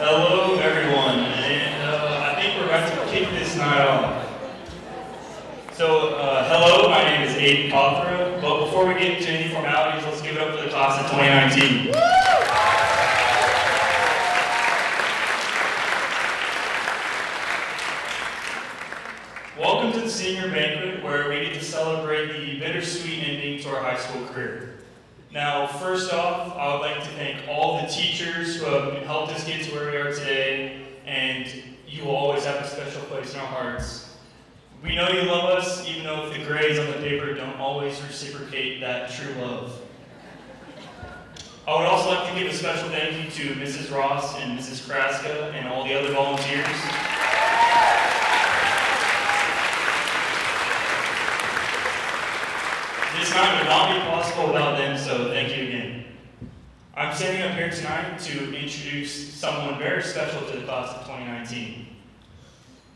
Hello, everyone, and I think we're about to kick this night off. So, hello, my name is Aiden Cothra, but before we get into any formalities, let's give it up for the class of 2019. Welcome to the senior banquet, where we get to celebrate the bittersweet ending to our high school career. Now, first off, I would like to thank all the teachers who have helped us get to where we are today, and you will always have a special place in our hearts. We know you love us, even though the grades on the paper don't always reciprocate that true love. I would also like to give a special thank you to Mrs. Ross and Mrs. Kraska and all the other volunteers. This night would not be possible without them, so thank you again. I'm standing up here tonight to introduce someone very special to the class of 2019.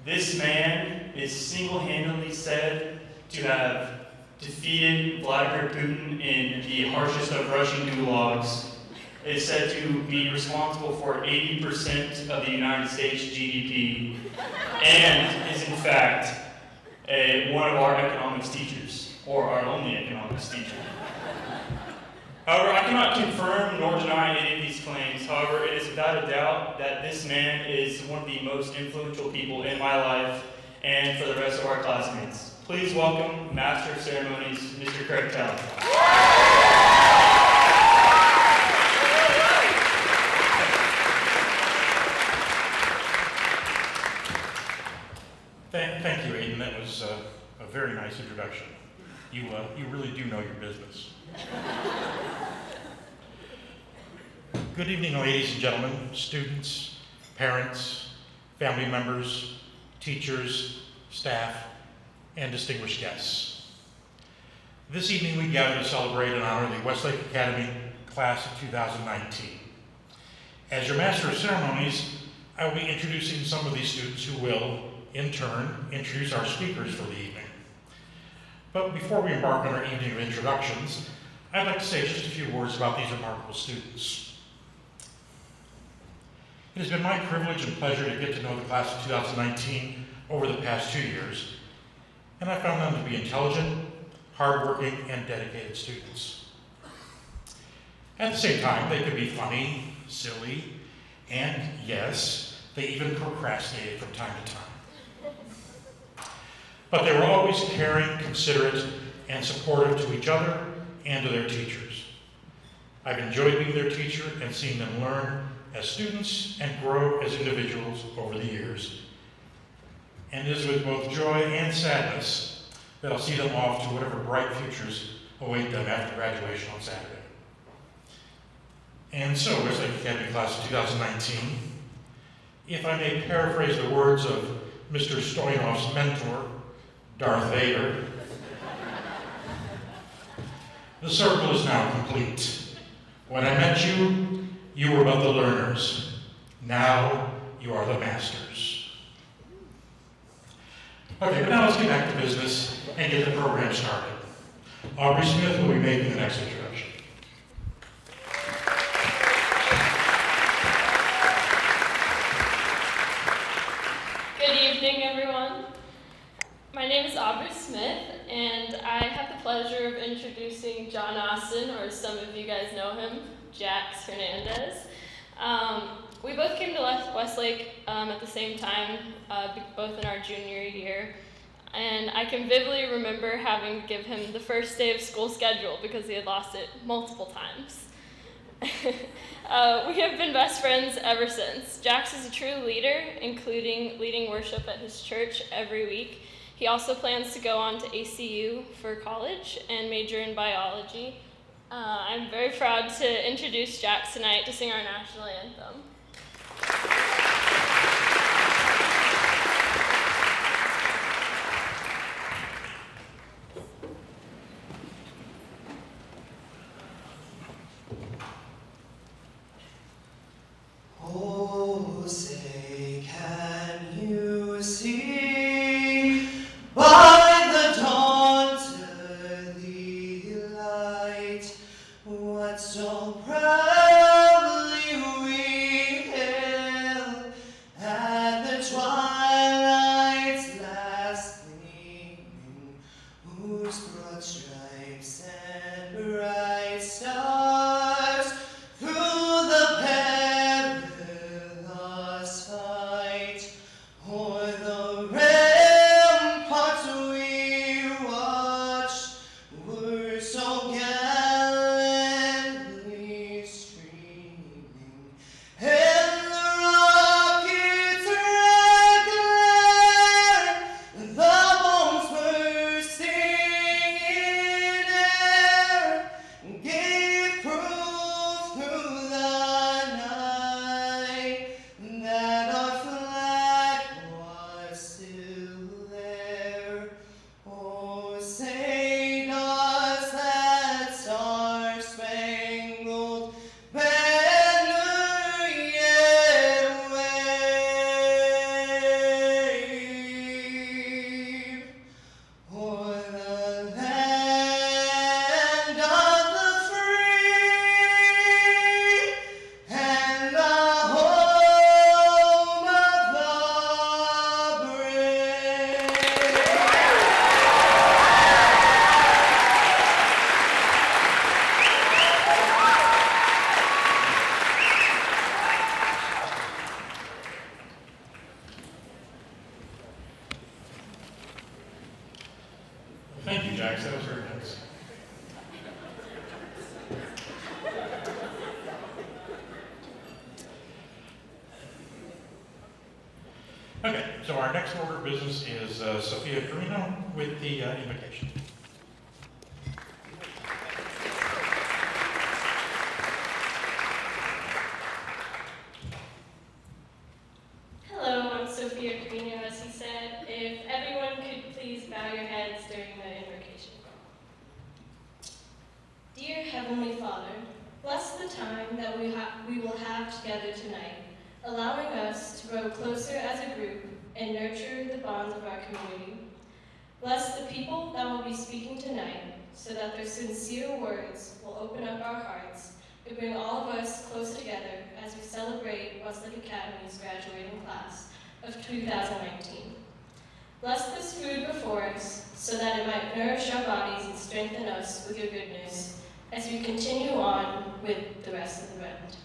This man is single-handedly said to have defeated Vladimir Putin in the harshest of Russian gulags. It is said to be responsible for 80% of the United States GDP, and is in fact one of our economics teachers, or our only economics teacher. However, I cannot confirm nor deny any of these claims. However, it is without a doubt that this man is one of the most influential people in my life and for the rest of our classmates. Please welcome Master of Ceremonies, Mr. Craig Talley. Thank you, Aiden. That was a very nice introduction. You really do know your business. Good evening, ladies and gentlemen, students, parents, family members, teachers, staff, and distinguished guests. This evening we gather to celebrate and honor the Westlake Academy class of 2019. As your Master of Ceremonies, I will be introducing some of these students who will, in turn, introduce our speakers for the evening. But before we embark on our evening of introductions, I'd like to say just a few words about these remarkable students. It has been my privilege and pleasure to get to know the class of 2019 over the past 2 years, and I found them to be intelligent, hardworking, and dedicated students. At the same time, they could be funny, silly, and yes, they even procrastinated from time to time. But they were always caring, considerate, and supportive to each other and to their teachers. I've enjoyed being their teacher and seeing them learn as students and grow as individuals over the years. And it is with both joy and sadness that I'll see them off to whatever bright futures await them after graduation on Saturday. And so, Westlake Academy class of 2019, if I may paraphrase the words of Mr. Stoyanov's mentor, Darth Vader, the circle is now complete. When I met you, you were but the learners. Now you are the masters. Okay, but now let's get back to business and get the program started. Aubrey Smith will be making the next introduction. Good evening, everyone. My name is Aubrey Smith, and I have the pleasure of introducing John Austin, or some of you guys know him, Jax Hernandez. We both came to Westlake at the same time, both in our junior year, and I can vividly remember having to give him the first day of school schedule because he had lost it multiple times. We have been best friends ever since. Jax is a true leader, including leading worship at his church every week. He also plans to go on to ACU for college and major in biology. I'm very proud to introduce Jax tonight to sing our national anthem. Oh, say, can you see by the dawn's early light what so proudly we Thank you, Jax. That was very nice. Okay, so our next order of business is Sophia Carino with the invocation. Hello, I'm Sophia Carino, as he said. If everyone could please bow your heads during the invocation. Dear Heavenly Father, bless the time that we will have together tonight, allowing us to grow closer as a group and nurture the bonds of our community. Bless the people that will be speaking tonight, so that their sincere words will open up our hearts and bring all of us closer together as we celebrate Westlake Academy's graduating class of 2019. Bless this food before us, so that it might nourish our bodies and strengthen us with your goodness as we continue on with the rest of the event.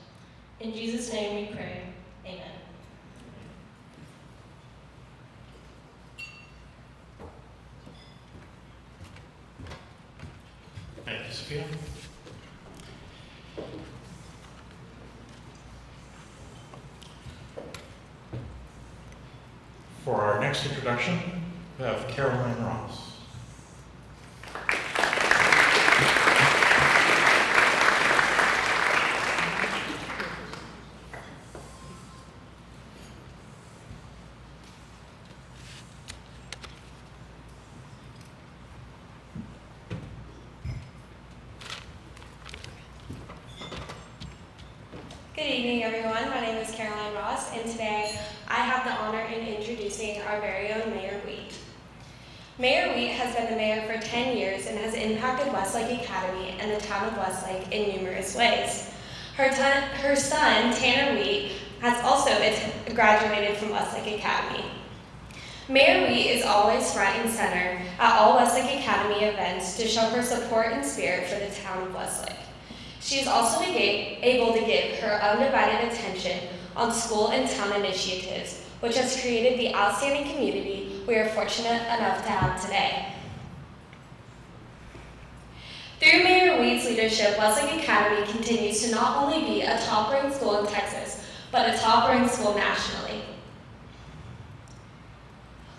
In Jesus' name we pray. Amen. Thank you, Sophia. For our next introduction, we have Caroline Ross. Good evening, everyone. My name is Caroline Ross, and today I have the honor in introducing our very own Mayor Wheat. Mayor Wheat has been the mayor for 10 years and has impacted Westlake Academy and the town of Westlake in numerous ways. Her son, Tanner Wheat, has also graduated from Westlake Academy. Mayor Wheat is always front and center at all Westlake Academy events to show her support and spirit for the town of Westlake. She is also able to give her undivided attention on school and town initiatives, which has created the outstanding community we are fortunate enough to have today. Through Mayor Wheat's leadership, Westlake Academy continues to not only be a top-ranked school in Texas, but a top-ranked school nationally.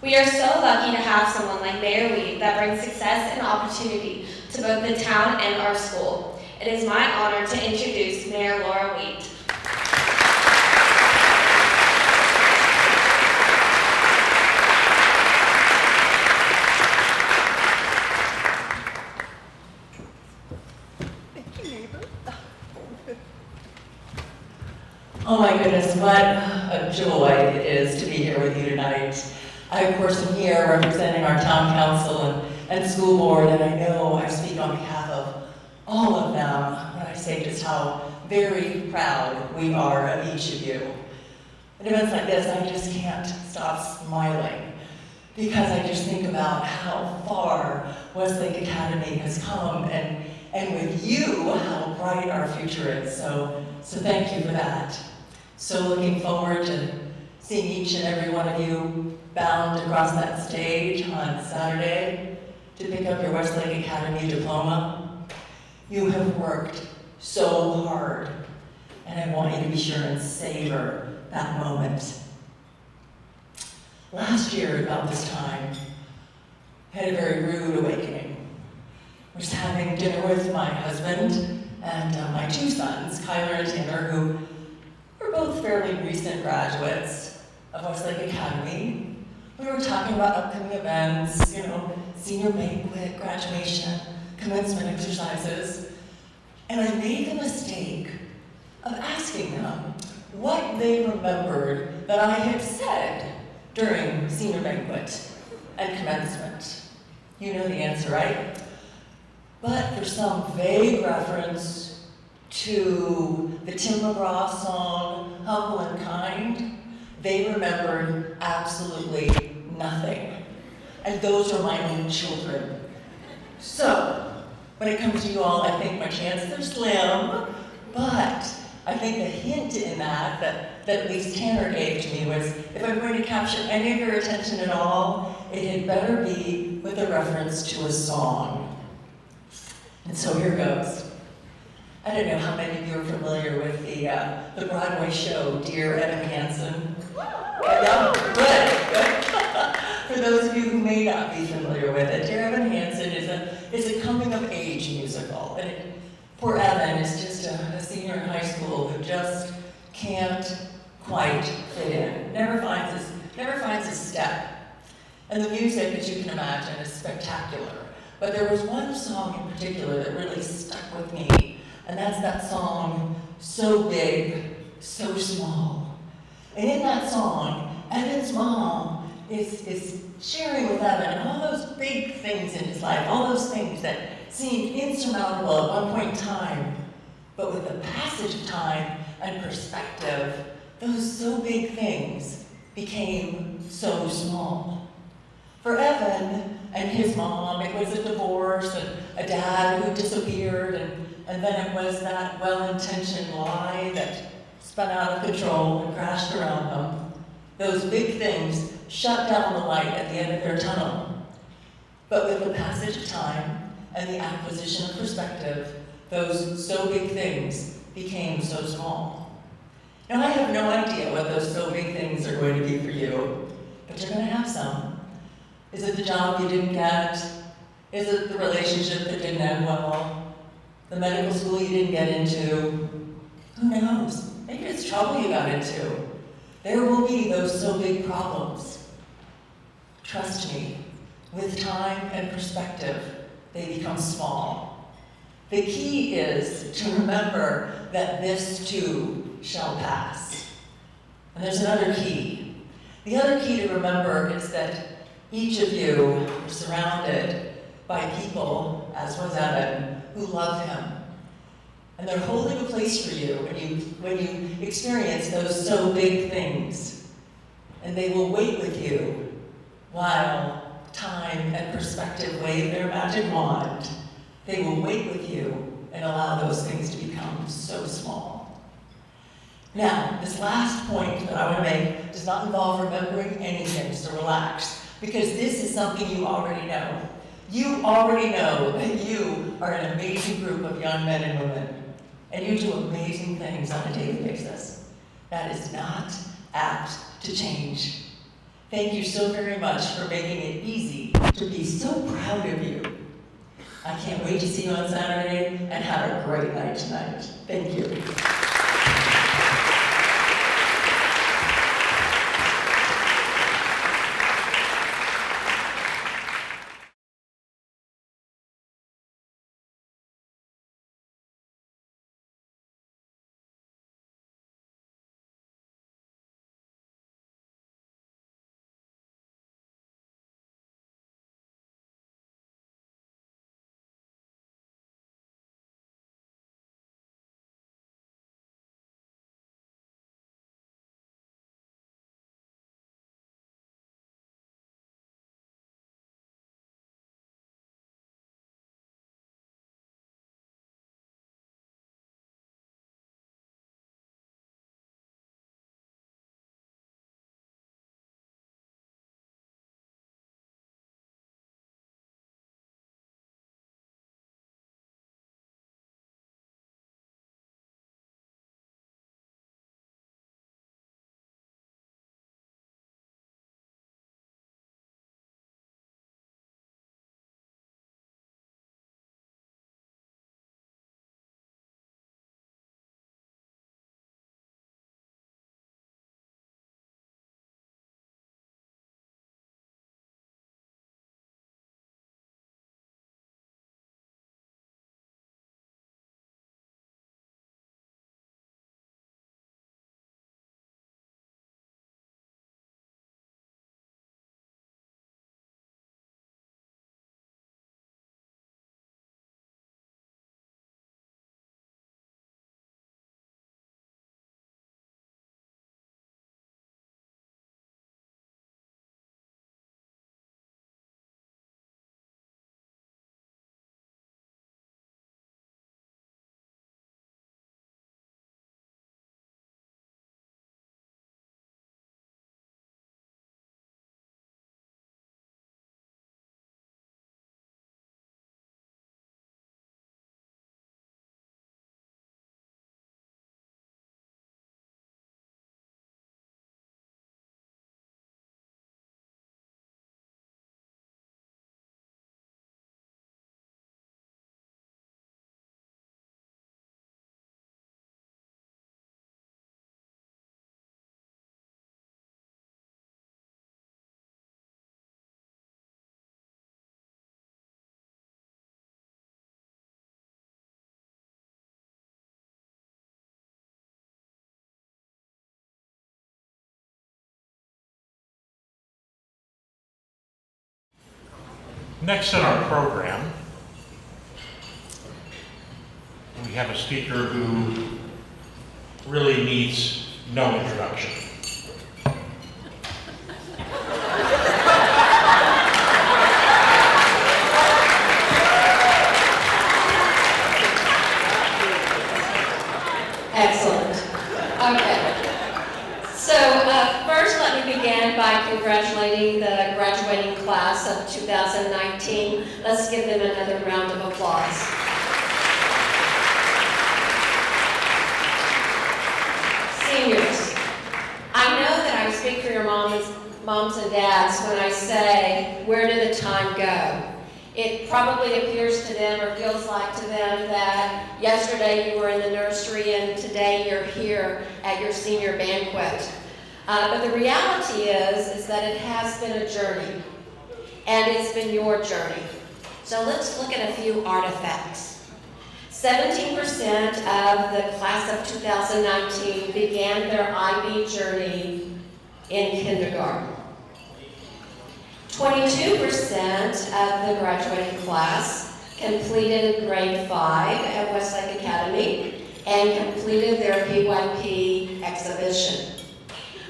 We are so lucky to have someone like Mayor Wheat that brings success and opportunity to both the town and our school. It is my honor to introduce Mayor Laura Wheat. Oh my goodness, what a joy it is to be here with you tonight. I, of course, am here representing our town council and school board, and I know I speak on behalf of all of them when I say just how very proud we are of each of you. At events like this, I just can't stop smiling because I just think about how far Westlake Academy has come, and with you, how bright our future is. So thank you for that. So looking forward to seeing each and every one of you bound across that stage on Saturday to pick up your Westlake Academy diploma. You have worked so hard, and I want you to be sure and savor that moment. Last year, about this time, I had a very rude awakening. I was having dinner with my husband and my two sons, Kyler and Tanner, who were both fairly recent graduates of Westlake Academy. We were talking about upcoming events, senior banquet, graduation, commencement exercises, and I made the mistake of asking them what they remembered that I had said during senior banquet and commencement. You know the answer, right? But for some vague reference to the Tim McGraw song, Humble and Kind, they remembered absolutely nothing. And those are my own children. So, when it comes to you all, I think my chances are slim, but I think the hint in that at least Tanner gave to me was, if I'm going to capture any of your attention at all, it had better be with a reference to a song. And so here goes. I don't know how many of you are familiar with the Broadway show, Dear Evan Hansen. Yeah, good. For those of you who may not be familiar with it, Dear Evan Hansen is a coming-of-age musical. And poor Evan is just a senior in high school who just can't quite fit in, never finds his step. And the music, as you can imagine, is spectacular. But there was one song in particular that really stuck with me, and that's that song, So Big, So Small. And in that song, Evan's mom is sharing with Evan all those big things in his life, all those things that seemed insurmountable at one point in time. But with the passage of time and perspective, those so big things became so small. For Evan and his mom, it was a divorce and a dad who disappeared, and then it was that well-intentioned lie that spun out of control and crashed around them. Those big things shut down the light at the end of their tunnel. But with the passage of time and the acquisition of perspective, those so big things became so small. Now, I have no idea what those so big things are going to be for you, but you're going to have some. Is it the job you didn't get? Is it the relationship that didn't end well? The medical school you didn't get into? Who knows? Maybe it's trouble you got into. There will be those so big problems. Trust me, with time and perspective, they become small. The key is to remember that this too shall pass. And there's another key. The other key to remember is that each of you are surrounded by people, as was Evan, who love him. And they're holding a place for you when you experience those so big things. And they will wait with you while time and perspective wave their magic wand. They will wait with you and allow those things to become so small. Now, this last point that I want to make does not involve remembering anything, so relax, because this is something you already know. You already know that you are an amazing group of young men and women, and you do amazing things on a daily basis. That is not apt to change. Thank you so very much for making it easy to be so proud of you. I can't wait to see you on Saturday, and have a great night tonight. Thank you. Next in our program, we have a speaker who really needs no introduction. Excellent. Okay. So first, let me begin by congratulating the graduating class of 2019. Let's give them another round of applause. Seniors, I know that I speak for your moms and dads when I say, where did the time go? It probably appears to them or feels like to them that yesterday you were in the nursery and today you're here at your senior banquet. But the reality is that it has been a journey, and it's been your journey. So let's look at a few artifacts. 17% of the class of 2019 began their IB journey in kindergarten. 22% of the graduating class completed grade 5 at Westlake Academy and completed their PYP exhibition,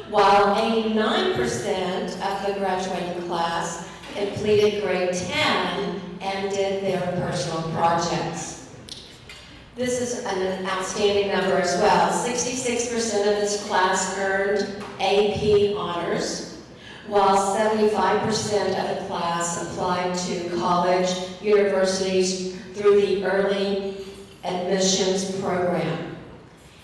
while 89% of the graduating class completed grade 10 and did their personal projects. This is an outstanding number as well. 66% of this class earned AP honors, while 75% of the class applied to college, universities through the early admissions program.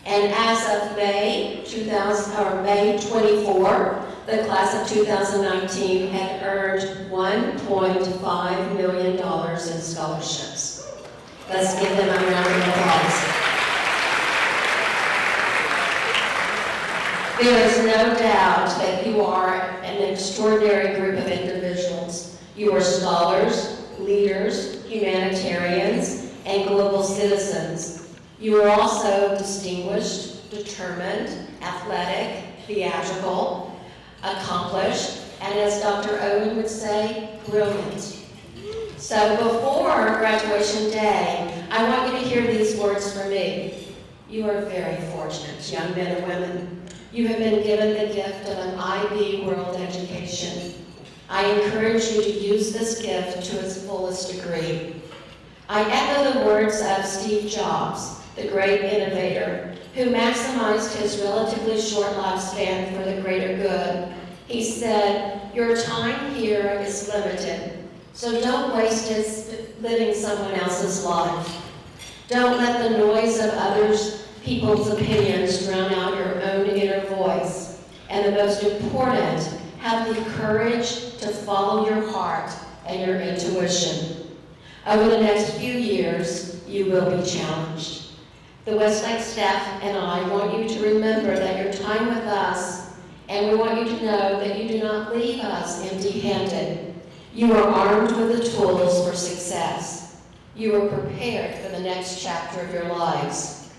And as of May 24, the class of 2019 had earned $1.5 million in scholarships. Let's give them a round of applause. There is no doubt that you are an extraordinary group of individuals. You are scholars, leaders, humanitarians, and global citizens. You are also distinguished, determined, athletic, theatrical, accomplished, and as Dr. Owen would say, brilliant. So before graduation day, I want you to hear these words from me. You are very fortunate, young men and women. You have been given the gift of an IB world education. I encourage you to use this gift to its fullest degree. I echo the words of Steve Jobs, the great innovator, who maximized his relatively short lifespan for the greater good. He said, "Your time here is limited, so don't waste it living someone else's life. Don't let the noise of people's opinions drown out your own inner voice. And the most important, have the courage to follow your heart and your intuition. Over the next few years, you will be challenged. The Westlake staff and I want you to remember that your time with us, and we want you to know that you do not leave us empty-handed. You are armed with the tools for success. You are prepared for the next chapter of your lives.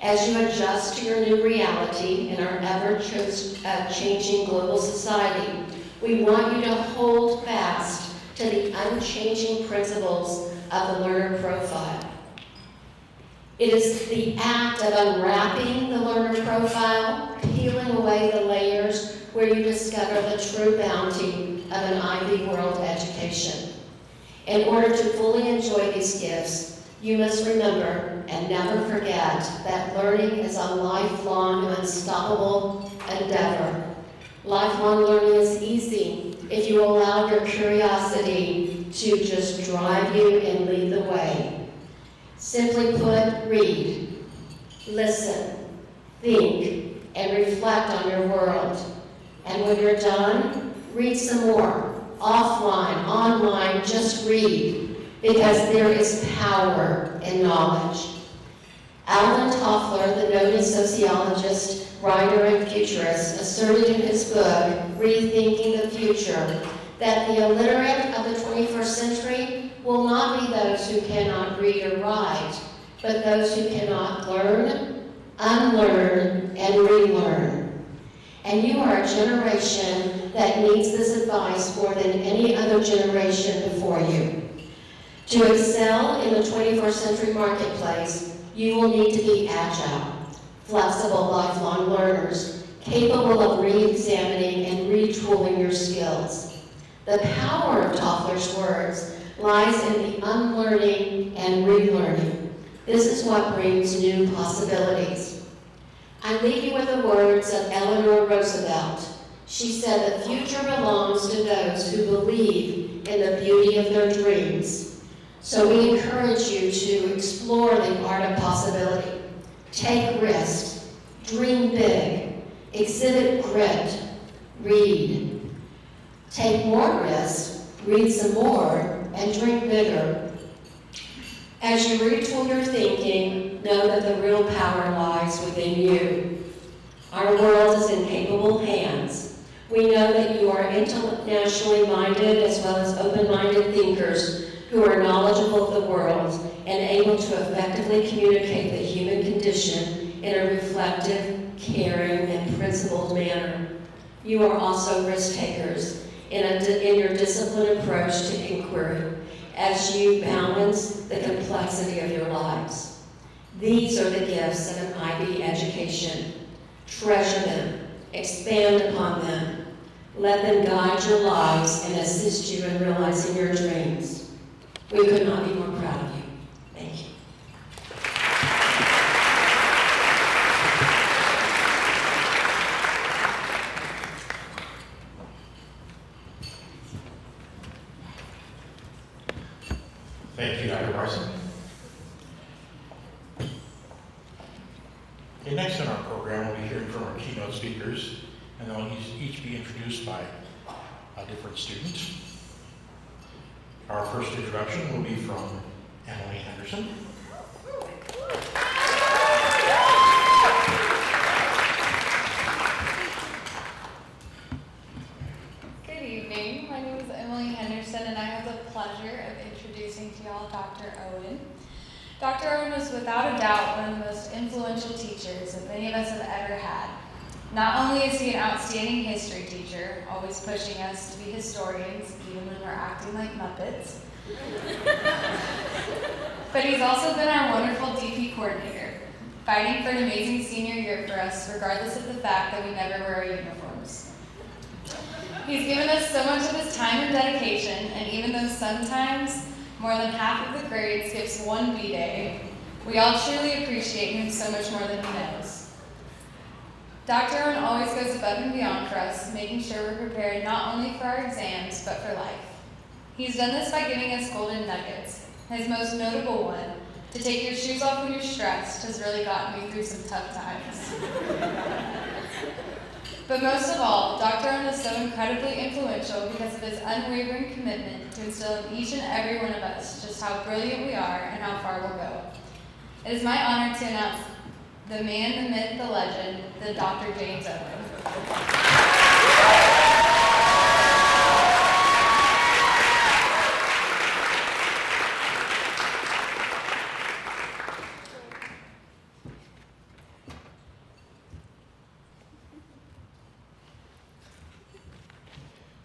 As you adjust to your new reality in our ever-changing global society, we want you to hold fast to the unchanging principles of the learner profile. It is the act of unwrapping the learner profile, peeling away the layers where you discover the true bounty of an IB world education. In order to fully enjoy these gifts, you must remember and never forget that learning is a lifelong, unstoppable endeavor. Lifelong learning is easy if you allow your curiosity to just drive you and lead the way. Simply put, read, listen, think, and reflect on your world. And when you're done, read some more. Offline, online, just read. Because there is power in knowledge. Alvin Toffler, the noted sociologist, writer, and futurist, asserted in his book, Rethinking the Future, that the illiterate of the 21st century will not be those who cannot read or write, but those who cannot learn, unlearn, and relearn. And you are a generation that needs this advice more than any other generation before you. To excel in the 21st century marketplace, you will need to be agile, flexible, lifelong learners, capable of re-examining and retooling your skills. The power of Toffler's words lies in the unlearning and relearning. This is what brings new possibilities. I leave you with the words of Eleanor Roosevelt. She said, "The future belongs to those who believe in the beauty of their dreams." So we encourage you to explore the art of possibility. Take risks, dream big, exhibit grit, read. Take more risks, read some more, and dream bigger. As you retool your thinking, know that the real power lies within you. Our world is in capable hands. We know that you are internationally minded as well as open-minded thinkers who are knowledgeable of the world and able to effectively communicate the human condition in a reflective, caring, and principled manner. You are also risk takers in your disciplined approach to inquiry as you balance the complexity of your lives. These are the gifts of an IB education. Treasure them, expand upon them. Let them guide your lives and assist you in realizing your dreams. We could not be more proud of you. Thank you. Thank you, Dr. Larson. Okay, next in our program, we'll be hearing from our keynote speakers, and they'll each be introduced by a different student. Our first introduction will be from Emily Henderson. Good evening. My name is Emily Henderson, and I have the pleasure of introducing to y'all Dr. Owen. Dr. Owen was without a doubt one of the most influential teachers that many of us have ever had. Not only is he an outstanding history teacher, always pushing us to be historians, even when we're acting like Muppets, but he's also been our wonderful DP coordinator, fighting for an amazing senior year for us, regardless of the fact that we never wear our uniforms. He's given us so much of his time and dedication, and even though sometimes more than half of the grade skips one B-day, we all truly appreciate him so much more than he knows. Dr. Owen always goes above and beyond for us, making sure we're prepared not only for our exams, but for life. He's done this by giving us golden nuggets. His most notable one, to take your shoes off when you're stressed, has really gotten me through some tough times. But most of all, Dr. Owen is so incredibly influential because of his unwavering commitment to instill in each and every one of us just how brilliant we are and how far we'll go. It is my honor to announce the man, the myth, the legend, the Dr. James Owen.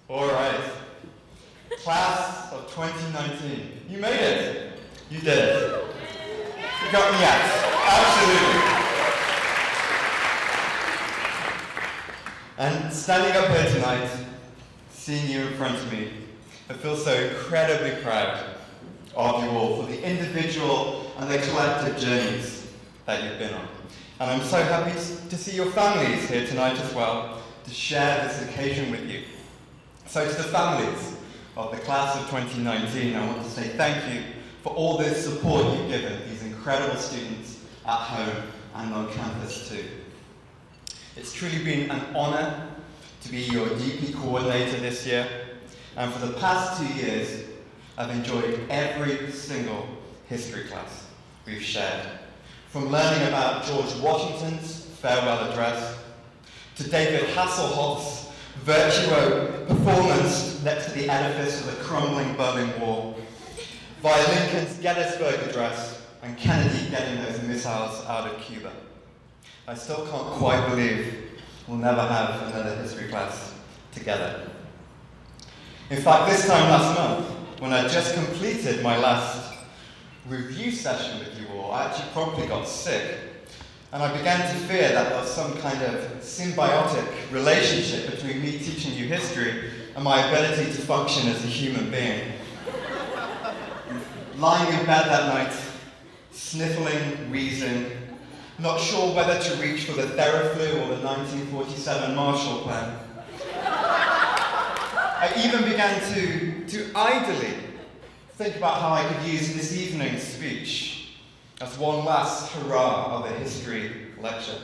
All right, class of 2019, you made it. You did it. You got me yes, absolutely. And standing up here tonight, seeing you in front of me, I feel so incredibly proud of you all for the individual and the collective journeys that you've been on. And I'm so happy to see your families here tonight as well, to share this occasion with you. So to the families of the class of 2019, I want to say thank you for all this support you've given these incredible students at home and on campus too. It's truly been an honor to be your DP coordinator this year, and for the past 2 years, I've enjoyed every single history class we've shared. From learning about George Washington's farewell address, to David Hasselhoff's virtuo performance next to the edifice of the crumbling Berlin Wall, via Lincoln's Gettysburg Address and Kennedy getting those missiles out of Cuba. I still can't quite believe we'll never have another history class together. In fact, this time last month, when I just completed my last review session with you all, I actually promptly got sick. And I began to fear that there was some kind of symbiotic relationship between me teaching you history and my ability to function as a human being. Lying in bed that night, sniffling, wheezing, not sure whether to reach for the Theraflu or the 1947 Marshall Plan. I even began to idly think about how I could use this evening's speech as one last hurrah of a history lecture.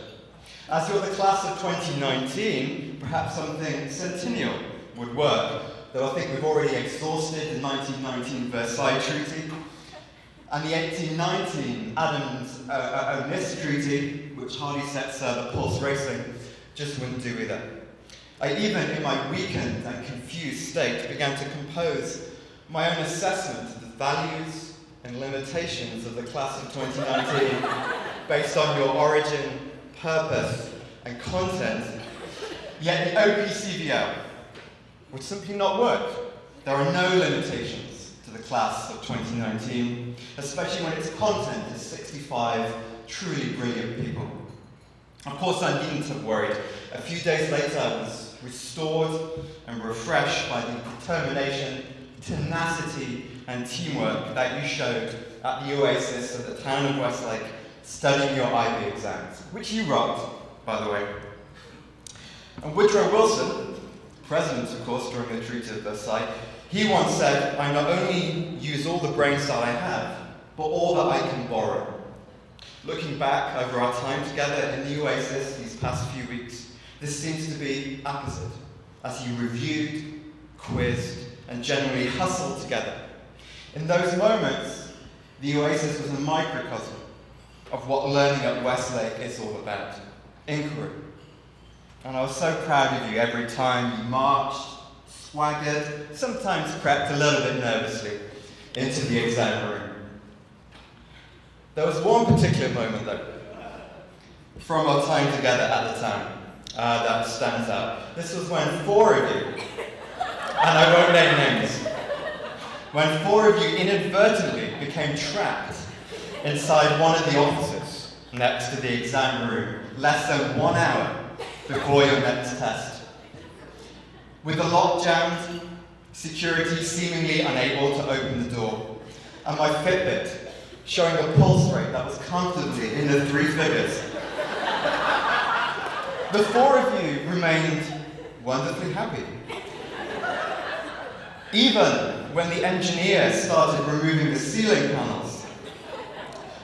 As you're the class of 2019, perhaps something centennial would work, though I think we've already exhausted the 1919 Versailles Treaty and the 1819 Adams-Onis Treaty, which hardly sets the pulse racing, just wouldn't do either. I even, in my weakened and confused state, began to compose my own assessment of the values and limitations of the class of 2019 based on your origin, purpose, and content. Yet the OPCVL would simply not work. There are no limitations to the class of 2019, especially when its content is 65 truly brilliant people. Of course, I needn't have worried. A few days later, I was restored and refreshed by the determination, tenacity, and teamwork that you showed at the Oasis at the town of Westlake, studying your IB exams, which you rocked, by the way. And Woodrow Wilson, president, of course, during the Treaty of Versailles, he once said, "I not only use all the brains that I have, but all that I can borrow." Looking back over our time together in the Oasis these past few weeks, this seems to be opposite, as you reviewed, quizzed, and generally hustled together. In those moments, the Oasis was a microcosm of what learning at Westlake is all about, inquiry. And I was so proud of you every time you marched, swaggered, sometimes crept a little bit nervously into the exam room. There was one particular moment, though, from our time together at the time, that stands out. This was when 4 of you, and I won't name names, when 4 of you inadvertently became trapped inside one of the offices next to the exam room, less than 1 hour before your next test. With the lock jammed, security seemingly unable to open the door, and my Fitbit showing a pulse rate that was comfortably in the 3 figures. The 4 of you remained wonderfully happy. Even when the engineer started removing the ceiling panels,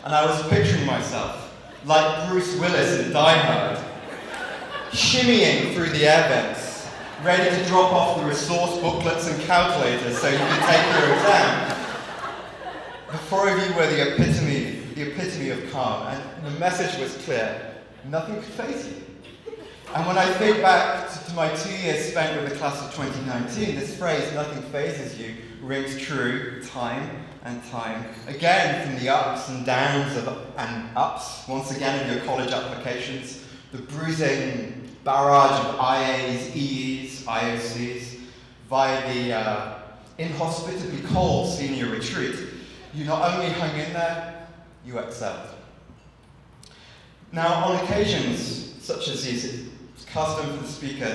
and I was picturing myself, like Bruce Willis in Die Hard, shimmying through the air vents, ready to drop off the resource booklets and calculators so you could take your exam. The 4 of you were the epitome of calm, and the message was clear: nothing could faze you. And when I think back to my 2 years spent with the class of 2019, this phrase, "nothing phases you," rings true time and time again, from the ups and downs and ups, once again, of your college applications, the bruising barrage of IAs, EEs, IOCs, via the inhospitably cold senior retreat. You not only hung in there, you excelled. Now, on occasions such as these, it's custom for the speaker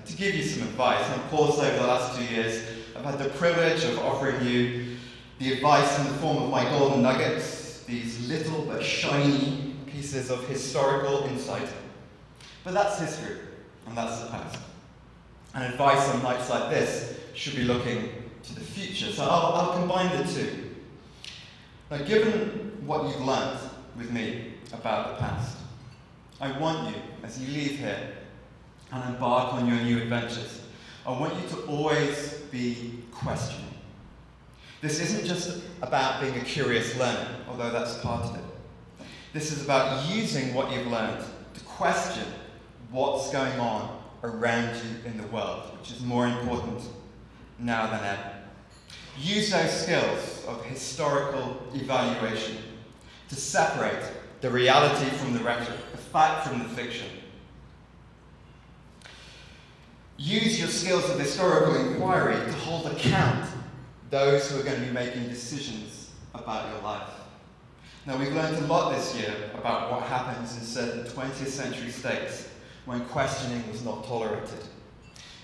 to give you some advice. And of course, over the last 2 years, I've had the privilege of offering you the advice in the form of my golden nuggets, these little but shiny pieces of historical insight. But that's history, and that's the past. And advice on nights like this should be looking to the future. So I'll combine the two. Now, given what you've learnt with me about the past, I want you, as you leave here and embark on your new adventures, I want you to always be questioning. This isn't just about being a curious learner, although that's part of it. This is about using what you've learned to question what's going on around you in the world, which is more important now than ever. Use those skills of historical evaluation to separate the reality from the rhetoric, the fact from the fiction. Use your skills of historical inquiry to hold account those who are going to be making decisions about your life. Now, we've learned a lot this year about what happens in certain 20th century states when questioning was not tolerated.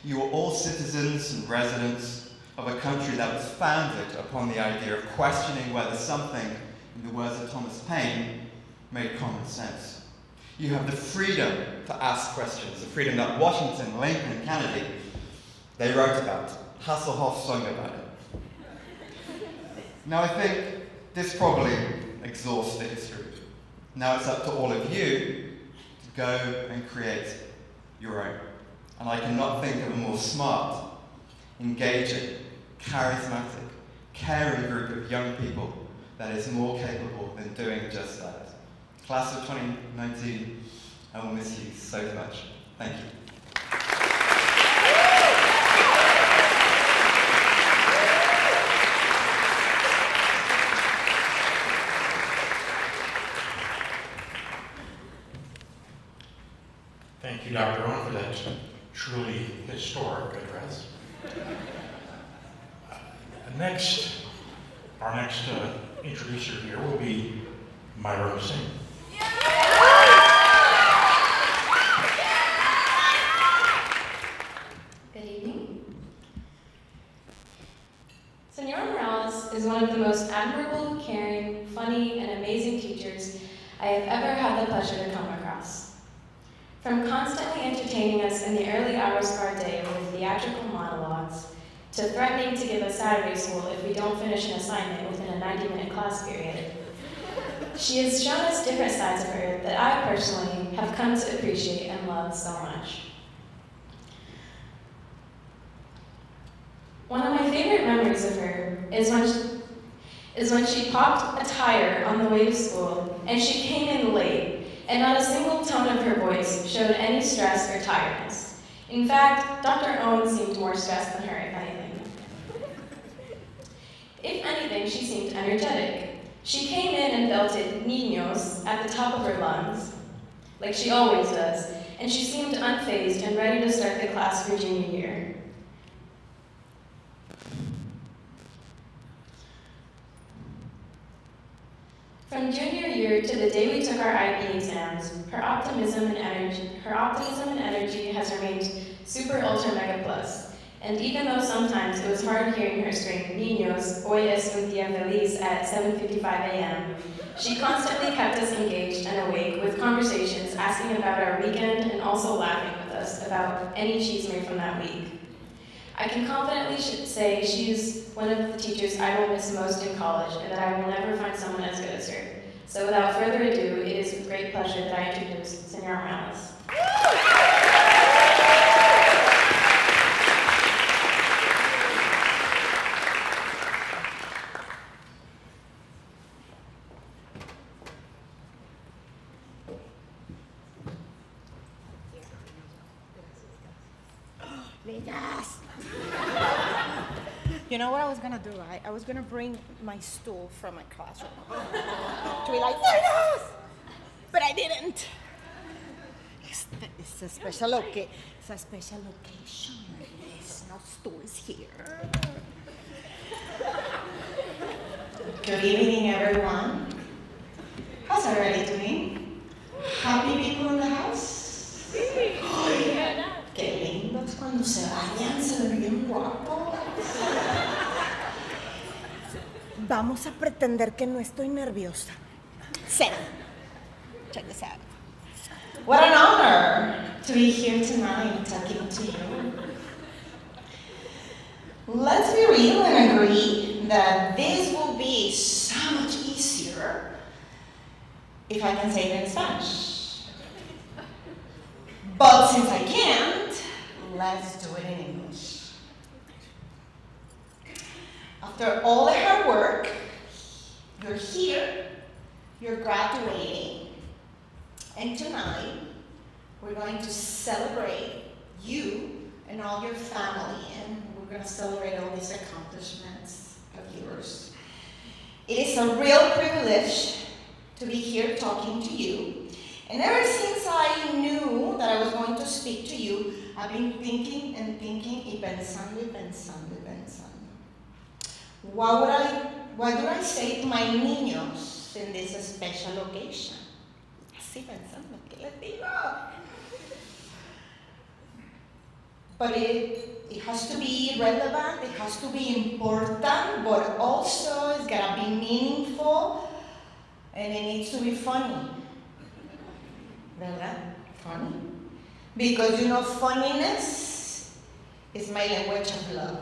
You are all citizens and residents of a country that was founded upon the idea of questioning whether something, in the words of Thomas Paine, made common sense. You have the freedom to ask questions, the freedom that Washington, Lincoln, and Kennedy, they wrote about. Hasselhoff sung about it. Now, I think this probably exhausts the history. Now it's up to all of you to go and create your own. And I cannot think of a more smart, engaging, charismatic, caring group of young people that is more capable than doing just that. Class of 2019, I will miss you so much. Thank you. Thank you, Dr. Owen, for that truly historic address. Our next introducer here will be Myra Hussein. Good evening. Senora Morales is one of the most admirable, caring, funny, and amazing teachers I have ever had the pleasure to come across. From constantly entertaining us in the early hours of our day with theatrical monologues, to threatening to give us Saturday school if we don't finish an assignment within a 90-minute class period, she has shown us different sides of her that I personally have come to appreciate and love so much. One of my favorite memories of her is when she popped a tire on the way to school and she came in late, and not a single tone of her voice showed any stress or tiredness. In fact, Dr. Owen seemed more stressed than her, if anything. If anything, she seemed energetic. She came in and belted niños at the top of her lungs, like she always does, and she seemed unfazed and ready to start the class for junior year. From junior year to the day we took our IB exams, her optimism and energy has remained super ultra mega plus. And even though sometimes it was hard hearing her scream, "Niños, hoy es un día feliz" at 7:55 a.m., she constantly kept us engaged and awake with conversations asking about our weekend and also laughing with us about any cheese made from that week. I can confidently say she's one of the teachers I will miss most in college and that I will never find someone as good as her. So without further ado, it is with great pleasure that I introduce Senora Morales. You know what I was gonna do, right? I was gonna bring my stool from my classroom to be like, "Yes!" But I didn't. It's a special location. It's a special location. There's no stools here. Good evening, everyone. How's everybody doing? Happy people in the house? Qué lindos cuando se bañan, se ven bien guapos. Vamos a pretender que no estoy nerviosa. Cero. Check this out. What an honor to be here tonight talking to you. Let's be real and agree that this will be so much easier if I can say it in Spanish. But since I can't, let's do it in English. After all the hard work, you're here, you're graduating, and tonight we're going to celebrate you and all your family, and we're going to celebrate all these accomplishments of yours. It is a real privilege to be here talking to you, and ever since I knew that I was going to speak to you, I've been thinking and thinking y pensando y pensando y pensando. What do I say to my niños in this special occasion? Así pensando, ¿qué les digo? But it has to be relevant, it has to be important, but also it's gotta be meaningful, and it needs to be funny. ¿Verdad? Funny. Because you know, funniness is my language of love.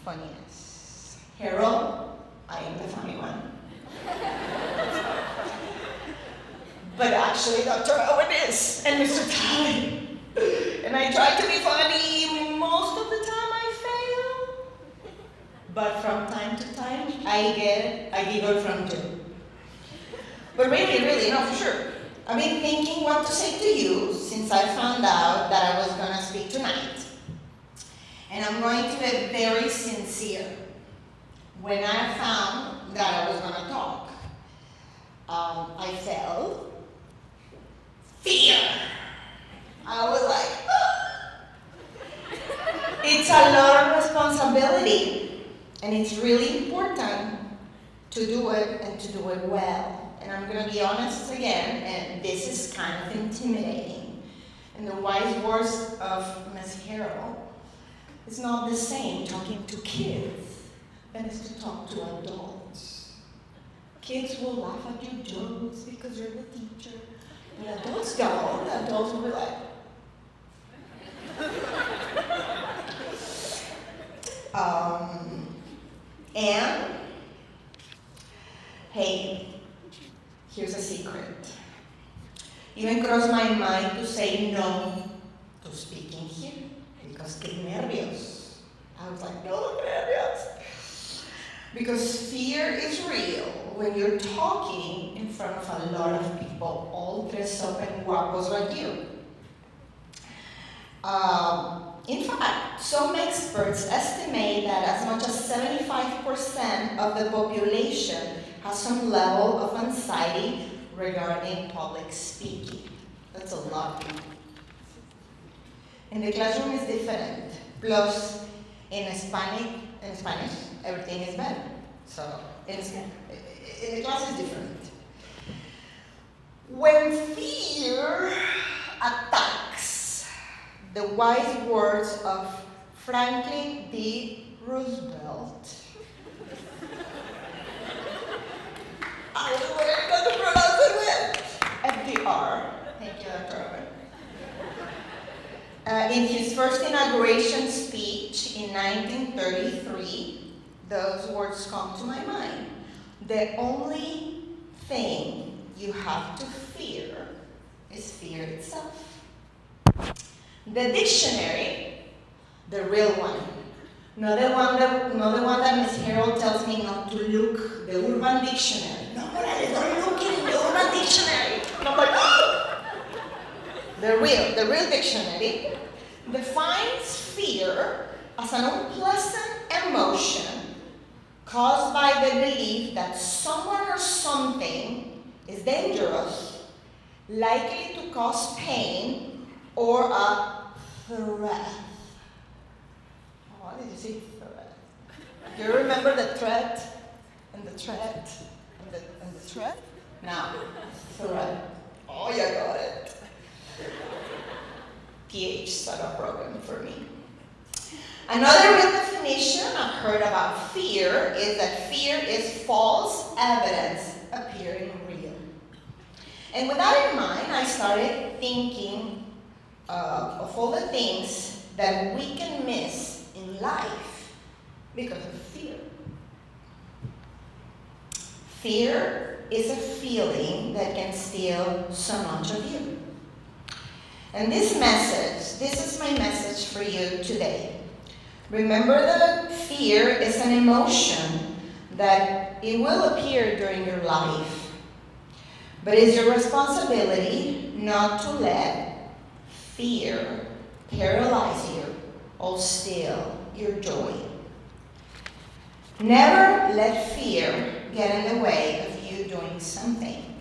Funniness. Harold, I am the funny one. But actually, Dr. Owen is, and Mr. Talley. And I try to be funny. Most of the time I fail. But from time to time, I giggle from too. But really, no, for sure. I've been thinking what to say to you since I found out that I was going to speak tonight. And I'm going to be very sincere. When I found that I was going to talk, I felt fear. I was like, oh. It's a lot of responsibility, and it's really important to do it and to do it well. And I'm going to be honest again, and this is kind of intimidating. And the wise words of Ms. Harrell, it's not the same talking to kids than it's to talk to adults. Kids will laugh at your jokes because you're the teacher. But adults don't. Adults will be like, and, hey, here's a secret. Even crossed my mind to say no to speaking here because qué nervios. I was like, no, nervios. Because fear is real when you're talking in front of a lot of people, all dressed up and guapos like you. In fact, some experts estimate that as much as 75% of the population has some level of anxiety regarding public speaking. That's a lot. In the classroom is different. Plus, in Spanish, everything is better. So, in the class is different. When fear attacks, the wise words of Franklin D. Roosevelt. I was learning how to pronounce it with FDR. Thank you, Dr. Owen. In his first inauguration speech in 1933, those words come to my mind. The only thing you have to fear is fear itself. The dictionary, the real one, not the one that Ms. Harold tells me not to look, the Urban Dictionary. No, but I don't look in the Urban Dictionary. And I'm like, oh! The real dictionary defines fear as an unpleasant emotion caused by the belief that someone or something is dangerous, likely to cause pain, or a threat. Oh, did you see threat? Do you remember the threat and the threat and the threat? Now, threat. Oh, you got it. PH startup program for me. Another real definition I've heard about fear is that fear is false evidence appearing real. And with that in mind, I started thinking of all the things that we can miss in life because of fear. Fear is a feeling that can steal so much of you. And this is my message for you today. Remember that fear is an emotion that it will appear during your life, but it's your responsibility not to let fear paralyze you or steal your joy. Never let fear get in the way of you doing something.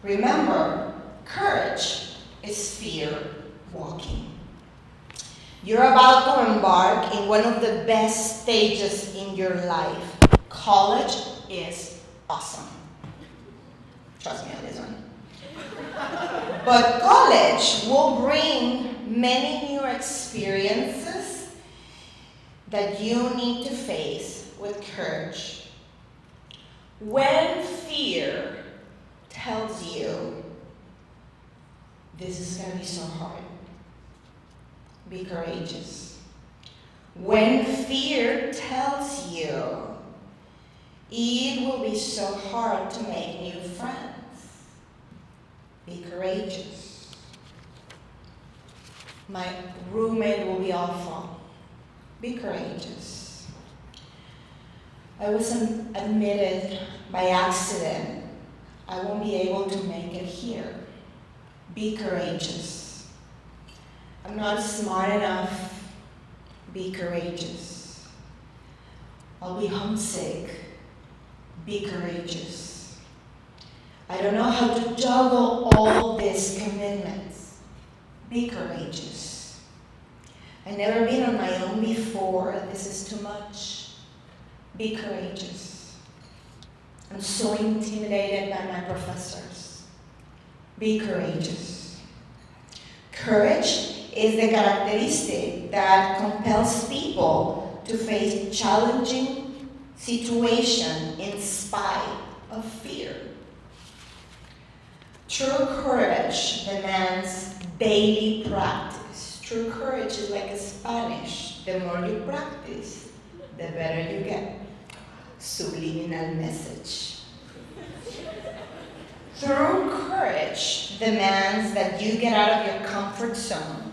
Remember, courage is fear walking. You're about to embark in one of the best stages in your life. College is awesome. Trust me on this one. But college will bring many new experiences that you need to face with courage. When fear tells you this is going to be so hard, be courageous. When fear tells you it will be so hard to make new friends, be courageous. My roommate will be awful, be courageous. I was admitted by accident. I won't be able to make it here. Be courageous. I'm not smart enough. Be courageous. I'll be homesick. Be courageous. I don't know how to juggle all these commitments. Be courageous. I've never been on my own before. This is too much. Be courageous. I'm so intimidated by my professors. Be courageous. Courage is the characteristic that compels people to face challenging situations in spite of fear. True courage demands daily practice. True courage is like Spanish. The more you practice, the better you get. Subliminal message. True courage demands that you get out of your comfort zone.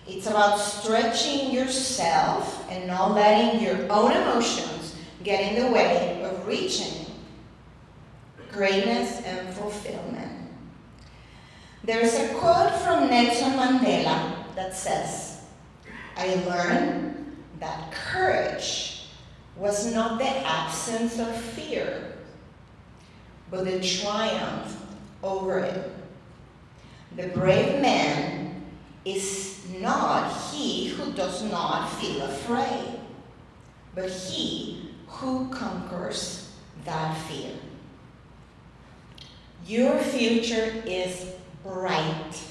It's about stretching yourself and not letting your own emotions get in the way of reaching greatness and fulfillment. There's a quote from Nelson Mandela that says, "I learned that courage was not the absence of fear, but the triumph over it. The brave man is not he who does not feel afraid, but he who conquers that fear." Your future is bright.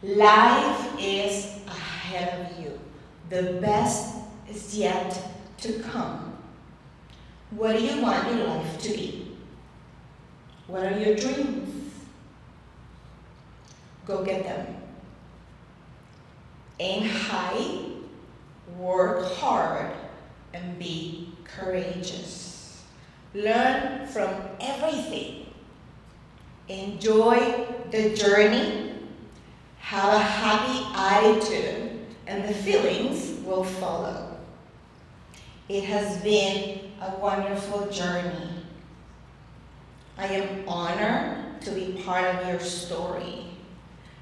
Life is ahead of you. The best is yet to come. What do you want your life to be? What are your dreams? Go get them. Aim high, work hard, and be courageous. Learn from everything. Enjoy the journey. Have a happy attitude, and the feelings will follow. It has been a wonderful journey. I am honored to be part of your story.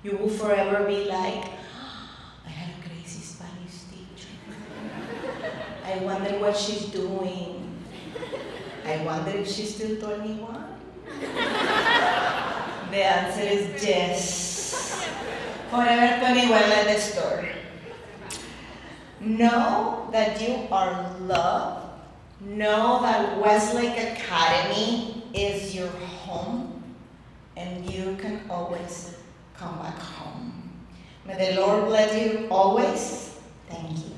You will forever be like, I had a crazy Spanish teacher. I wonder what she's doing. I wonder if she's still 21. The answer is yes. Forever 21 like the store. Know that you are loved. Know that Westlake Academy is your home, and you can always come back home. May the Lord bless you always. Thank you.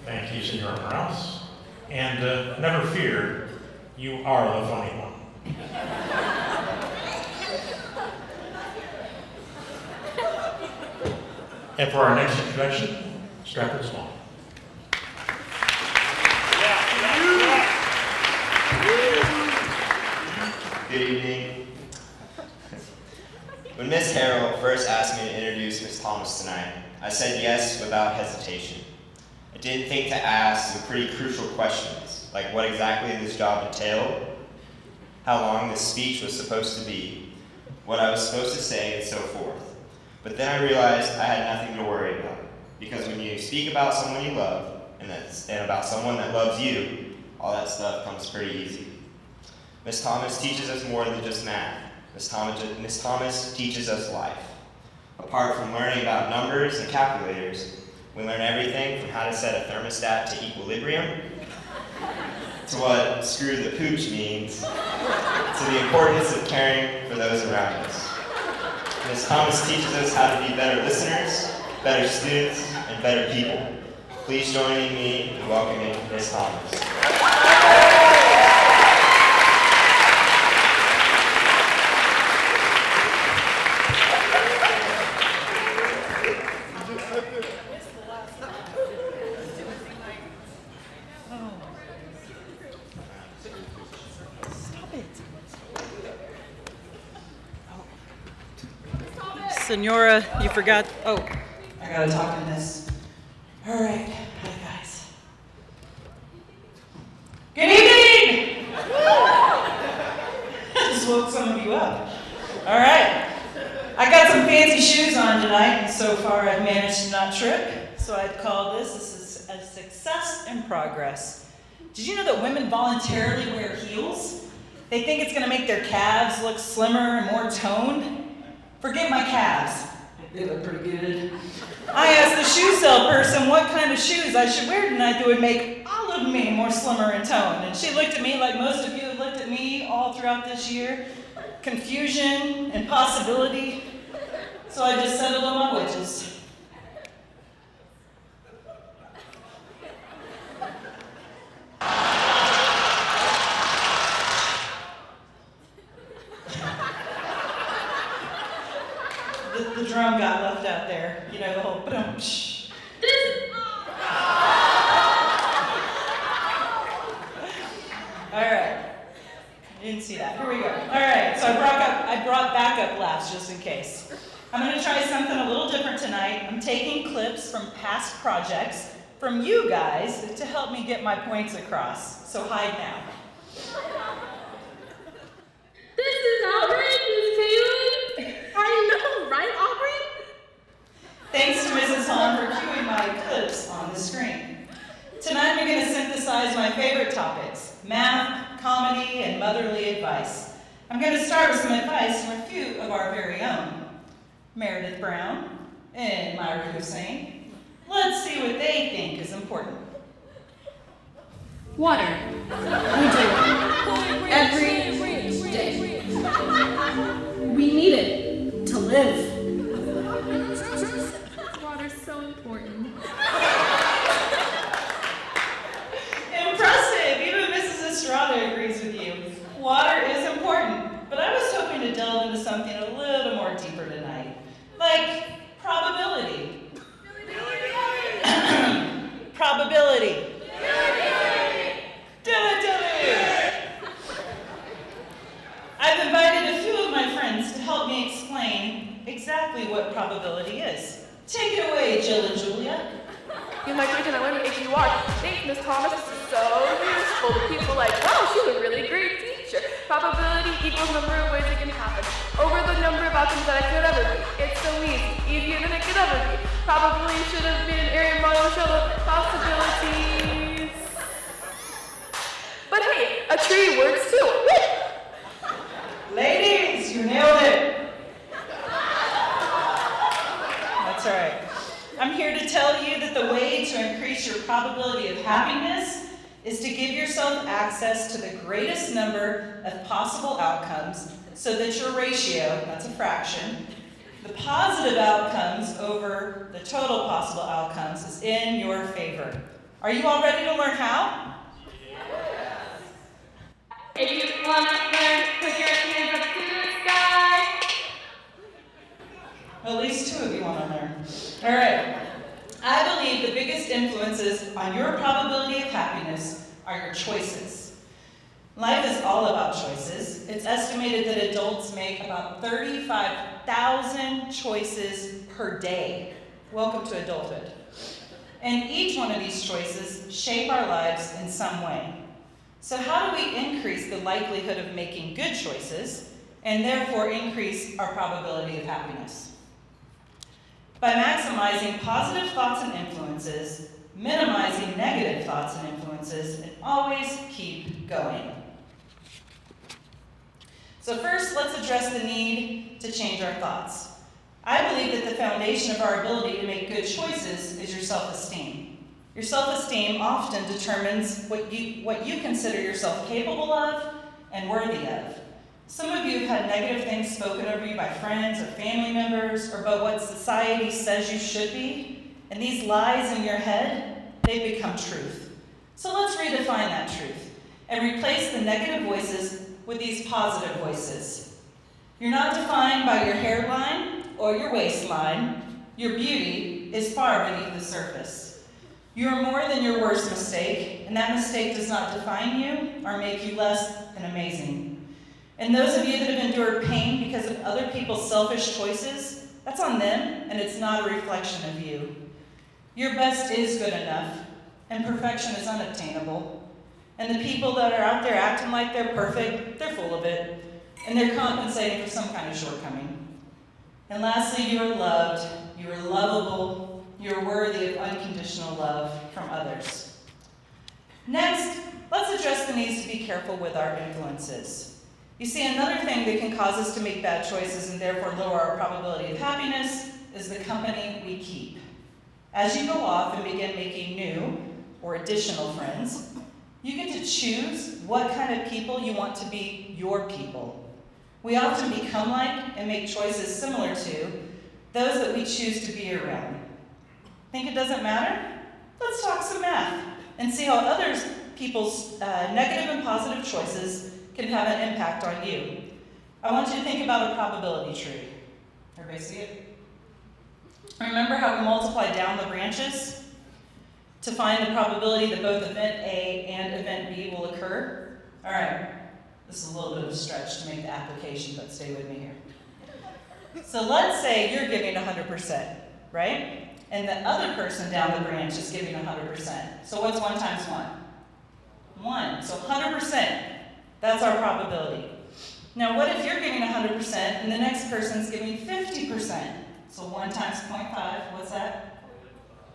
Thank you, Senora Morales. And never fear, you are the funny one. And for our next introduction, Stratford Small. Good evening. When Miss Harrell first asked me to introduce Miss Thomas tonight, I said yes without hesitation. I didn't think to ask some pretty crucial questions, like what exactly this job entailed, how long this speech was supposed to be, what I was supposed to say, and so forth. But then I realized I had nothing to worry about, because when you speak about someone you love and about someone that loves you, all that stuff comes pretty easy. Miss Thomas teaches us more than just math. Miss Thomas teaches us life. Apart from learning about numbers and calculators, we learn everything from how to set a thermostat to equilibrium, to what screw the pooch means, to the importance of caring for those around us. Miss Thomas teaches us how to be better listeners, better students, and better people. Please join me in welcoming Miss Thomas. Senora, you forgot. Oh, I gotta talk in this. All right, hi guys. Good evening! Just woke some of you up. All right, I got some fancy shoes on tonight, and so far I've managed to not trip, so I'd call this a success in progress. Did you know that women voluntarily wear heels? They think it's gonna make their calves look slimmer and more toned. Forget my calves. They look pretty good. I asked the shoe salesperson what kind of shoes I should wear tonight that would make all of me more slimmer and toned. And she looked at me like most of you have looked at me all throughout this year. Confusion and possibility. So I just settled on my wedges. The drum got left out there. You know, the whole boom. All right. I didn't see that. Here we go. All right. So I brought backup laughs just in case. I'm going to try something a little different tonight. I'm taking clips from past projects from you guys to help me get my points across. So hide now. This is outrageous, Caitlin. I know, right, Aubrey? Thanks to Mrs. Hahn for cueing my clips on the screen. Tonight we're going to synthesize my favorite topics, math, comedy, and motherly advice. I'm going to start with some advice from a few of our very own. Meredith Brown and Myra Hussein. Let's see what they think is important. Water. We do. Every day. We need it to live. Water's so important. Impressive! Even Mrs. Estrada agrees with you. Water is important, but I was hoping to delve into something a little more deeper tonight, like probability. Probability. I've invited a few of my friends to help me explain exactly what probability is. Take it away, Jill and Julia. You might think I learned AQR. Thanks, Miss Thomas. This is so useful to people like, wow, she's a really great teacher. Probability equals number of ways it can happen over the number of outcomes that it could ever be. It's so easy, easier than it could ever be. Probably should have been an area model show of possibilities. But hey, a tree works too. Ladies, you nailed it. That's all right. I'm here to tell you that the way to increase your probability of happiness is to give yourself access to the greatest number of possible outcomes so that your ratio, that's a fraction, the positive outcomes over the total possible outcomes is in your favor. Are you all ready to learn how? If you want to learn, put your hands up to the sky. At least two of you want to learn. All right. I believe the biggest influences on your probability of happiness are your choices. Life is all about choices. It's estimated that adults make about 35,000 choices per day. Welcome to adulthood. And each one of these choices shape our lives in some way. So how do we increase the likelihood of making good choices and therefore increase our probability of happiness? By maximizing positive thoughts and influences, minimizing negative thoughts and influences, and always keep going. So first, let's address the need to change our thoughts. I believe that the foundation of our ability to make good choices is your self-esteem. Your self-esteem often determines what you consider yourself capable of and worthy of. Some of you have had negative things spoken over you by friends or family members, or about what society says you should be, and these lies in your head, they become truth. So let's redefine that truth and replace the negative voices with these positive voices. You're not defined by your hairline or your waistline. Your beauty is far beneath the surface. You are more than your worst mistake, and that mistake does not define you or make you less than amazing. And those of you that have endured pain because of other people's selfish choices, that's on them, and it's not a reflection of you. Your best is good enough, and perfection is unobtainable. And the people that are out there acting like they're perfect, they're full of it, and they're compensating for some kind of shortcoming. And lastly, you are loved, you are lovable, you're worthy of unconditional love from others. Next, let's address the needs to be careful with our influences. You see, another thing that can cause us to make bad choices and therefore lower our probability of happiness is the company we keep. As you go off and begin making new or additional friends, you get to choose what kind of people you want to be your people. We often become like and make choices similar to those that we choose to be around. Think it doesn't matter? Let's talk some math and see how other people's negative and positive choices can have an impact on you. I want you to think about a probability tree. Everybody see it? Remember how we multiply down the branches to find the probability that both event A and event B will occur? All right, this is a little bit of a stretch to make the application, but stay with me here. So let's say you're giving 100%, right? And the other person down the branch is giving 100%. So what's 1 times 1? 1, so 100%. That's our probability. Now, what if you're giving 100% and the next person's giving 50%? So 1 times 0.5, what's that?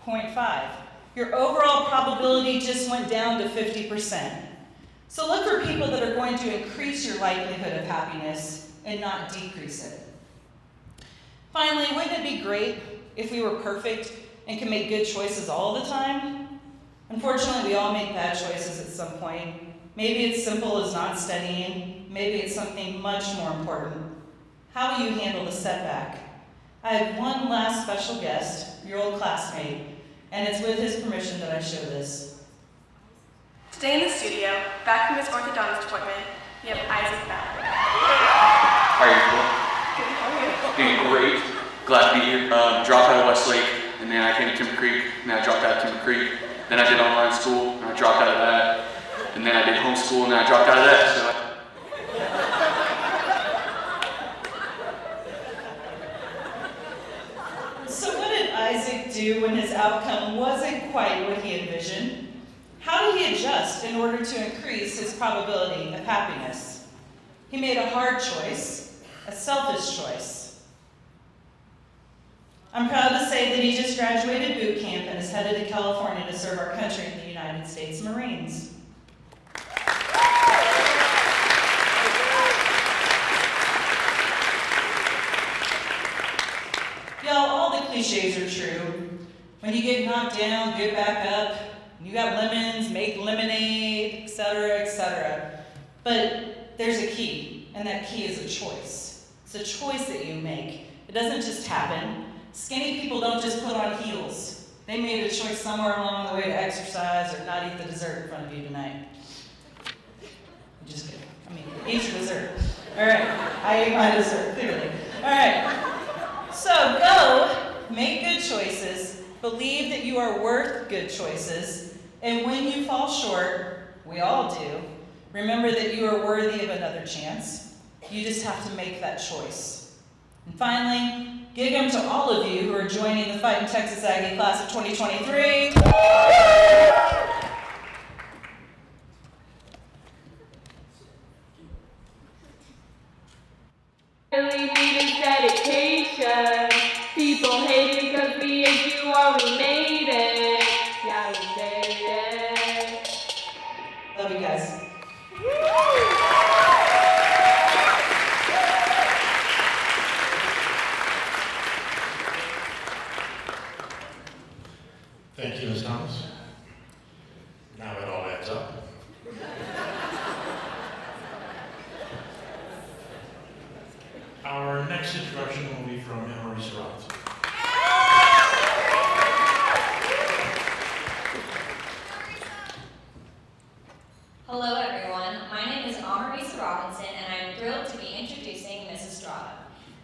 0.5. Your overall probability just went down to 50%. So look for people that are going to increase your likelihood of happiness and not decrease it. Finally, wouldn't it be great if we were perfect and could make good choices all the time? Unfortunately, we all make bad choices at some point. Maybe it's simple as not studying. Maybe it's something much more important. How will you handle the setback? I have one last special guest, your old classmate, and it's with his permission that I show this. Today in the studio, back from his orthodontist appointment, we have Isaac Ballard. How are you doing? Doing great. Glad to be here. Dropped out of Westlake, and then I came to Timber Creek, and then I dropped out of Timber Creek. Then I did online school, and I dropped out of that. And then I did homeschool, and then I dropped out of that. So what did Isaac do when his outcome wasn't quite what he envisioned? How did he adjust in order to increase his probability of happiness? He made a hard choice, a selfish choice. I'm proud to say that he just graduated boot camp and is headed to California to serve our country in the United States Marines. Y'all, all the cliches are true. When you get knocked down, get back up. You got lemons, make lemonade, etc., etc. But there's a key, and that key is a choice. It's a choice that you make. It doesn't just happen. Skinny people don't just put on heels. They made a choice somewhere along the way to exercise or not eat the dessert in front of you tonight. Just kidding. I mean, eat your dessert. All right, I ate my dessert, clearly. All right. So go, make good choices, believe that you are worth good choices, and when you fall short, we all do, remember that you are worthy of another chance. You just have to make that choice. And finally, gig 'em to all of you who are joining the Fightin' Texas Aggie class of 2023. Really need is dedication. People hate it because we as you are, we made it. Yeah, Our next introduction will be from Emery's Robinson. Hello everyone, my name is Amarisa Robinson and I'm thrilled to be introducing Miss Estrada.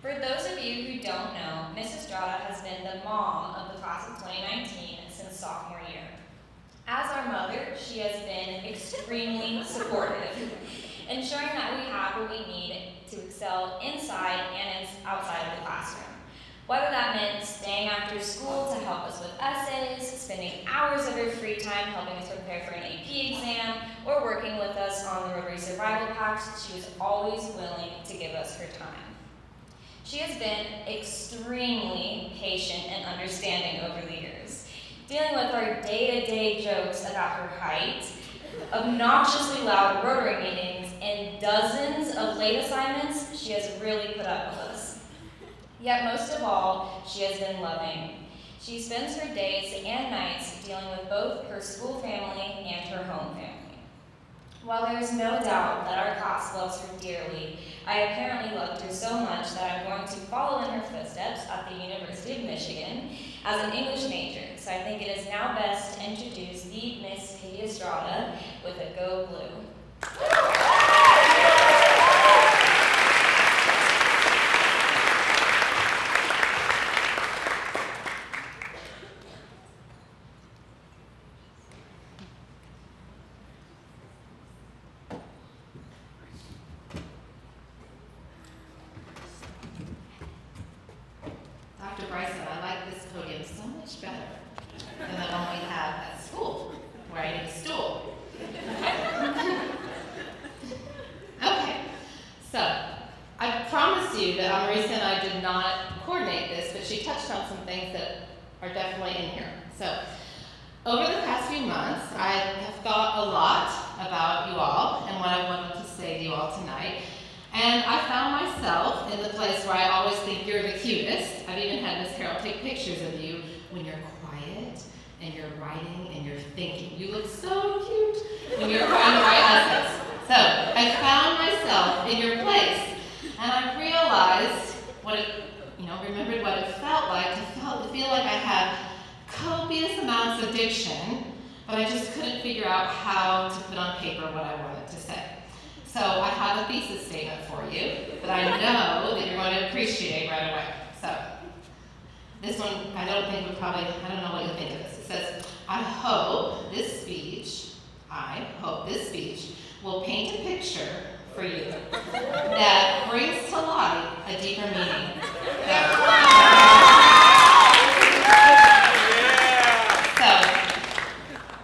For those of you who don't know, Miss Estrada has been the mom of the class of 2019 since sophomore year. As our mother, she has been extremely supportive, ensuring that we have what we need to excel inside and outside of the classroom. Whether that meant staying after school to help us with essays, spending hours of her free time helping us prepare for an AP exam, or working with us on the Rotary Survival Pacts, she was always willing to give us her time. She has been extremely patient and understanding over the years, dealing with our day-to-day jokes about her height, obnoxiously loud Rotary meetings, and dozens of late assignments. She has really put up with us. Yet most of all, she has been loving. She spends her days and nights dealing with both her school family and her home family. While there is no doubt that our class loves her dearly, I apparently loved her so much that I'm going to follow in her footsteps at the University of Michigan as an English major. So I think it is now best to introduce the Miss Katie Estrada with a Go Blue. Dr. Bryson, I like this podium so much better than the one we have at school, where I need a stool. Okay, so I promise you that Amarisa and I did not coordinate this, but she touched on some things that are definitely in here. So over the past few months, I have thought a lot about you all and what I wanted to say to you all tonight. And I found myself in the place where I always think you're the cutest. I've even had Miss Carol take pictures of you when you're quiet and you're writing and you're thinking. You look so cute when you're trying to write essays. So I found myself in your place, and I realized remembered what it felt like to feel like I had copious amounts of diction, but I just couldn't figure out how to put on paper what I wanted to say. So I have a thesis statement for you that I know that you're going to appreciate right away. So this one, I don't know what you think of this. It says, I hope this speech will paint a picture for you that brings to light a deeper meaning.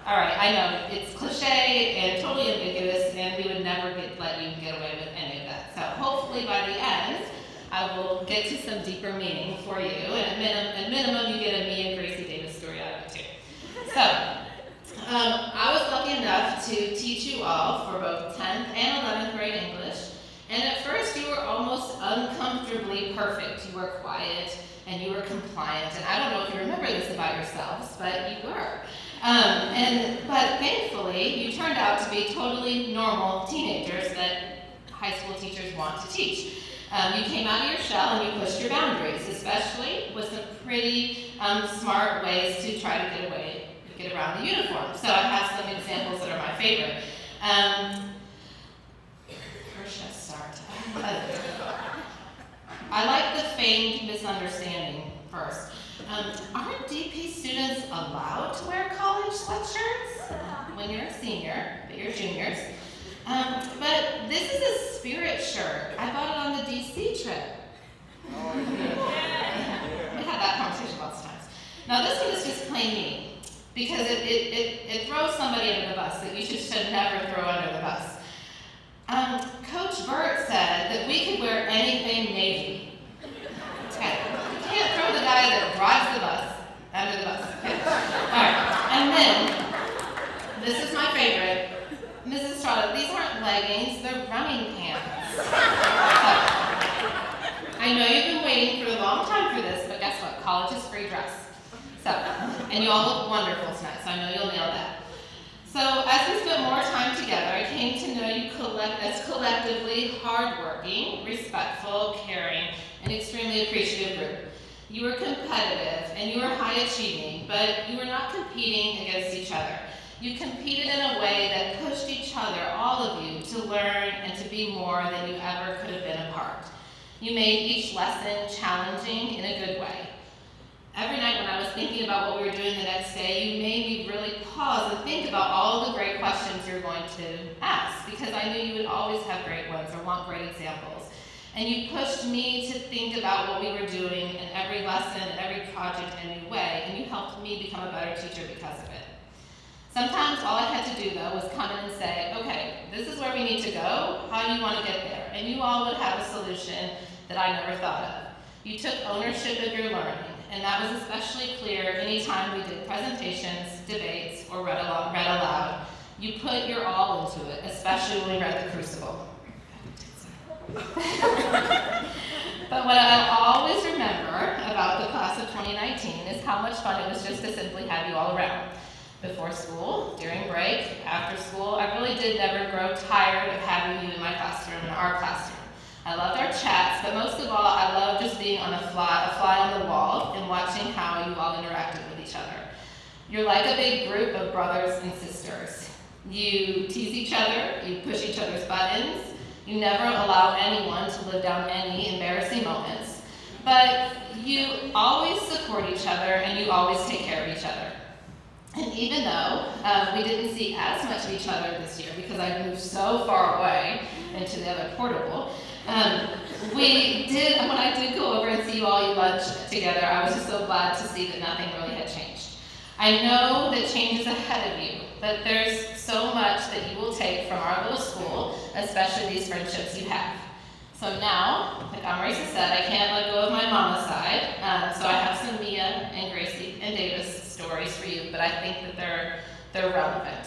All right, I know it's cliche and totally ambiguous, and we would never let you get away with any of that. So hopefully by the end, I will get to some deeper meaning for you, and at minimum, you get a me and Gracie Davis story out of it too. So, I was lucky enough to teach you all for both 10th and 11th grade English, and at first you were almost uncomfortably perfect. You were quiet, and you were compliant, and I don't know if you remember this about yourselves, but you were. But thankfully, you turned out to be totally normal teenagers that high school teachers want to teach. You came out of your shell and you pushed your boundaries, especially with some pretty smart ways to try to get around the uniform. So I have some examples that are my favorite. Where should I start? I like the feigned misunderstanding first. Aren't DP students allowed to wear college sweatshirts when you're a senior, but you're juniors? But this is a spirit shirt. I bought it on the DC trip. We had that conversation lots of times. Now this one is just plain mean, because it throws somebody under the bus that you should never throw under the bus. Coach Burt said that we could wear anything Navy. Okay. You can't throw the guy that drives the bus under the bus. Okay. All right. And then, this is my favorite. Mrs. Estrada, these aren't leggings, they're running pants. So, I know you've been waiting for a long time for this, but guess what? College is free dress. So, and you all look wonderful tonight, so I know you'll nail that. So as we spent more time together, I came to know you as collectively hardworking, respectful, caring, and extremely appreciative group. You were competitive and you were high achieving, but you were not competing against each other. You competed in a way that pushed each other, all of you, to learn and to be more than you ever could have been apart. You made each lesson challenging in a good way. Every night when I was thinking about what we were doing the next day, you made me really pause and think about all the great questions you're going to ask, because I knew you would always have great ones or want great examples. And you pushed me to think about what we were doing in every lesson and every project in a new way, and you helped me become a better teacher because of it. Sometimes all I had to do, though, was come in and say, okay, this is where we need to go, how do you want to get there? And you all would have a solution that I never thought of. You took ownership of your learning, and that was especially clear anytime we did presentations, debates, or read aloud. You put your all into it, especially when we read The Crucible. But what I'll always remember about the class of 2019 is how much fun it was just to simply have you all around. Before school, during break, after school, I really did never grow tired of having you in my classroom, in our classroom. I loved our chats, but most of all, I loved just being on a fly on the wall and watching how you all interacted with each other. You're like a big group of brothers and sisters. You tease each other, you push each other's buttons, you never allow anyone to live down any embarrassing moments, but you always support each other and you always take care of each other. And even though we didn't see as much of each other this year because I moved so far away into the other portable, when I did go over and see you all eat lunch together, I was just so glad to see that nothing really had changed. I know that change is ahead of you, but there's so much that you will take from our little school, especially these friendships you have. So now, like Marisa said, I can't let go of my mama's side, so I have some Mia and Gracie and Davis stories for you, but I think that they're relevant.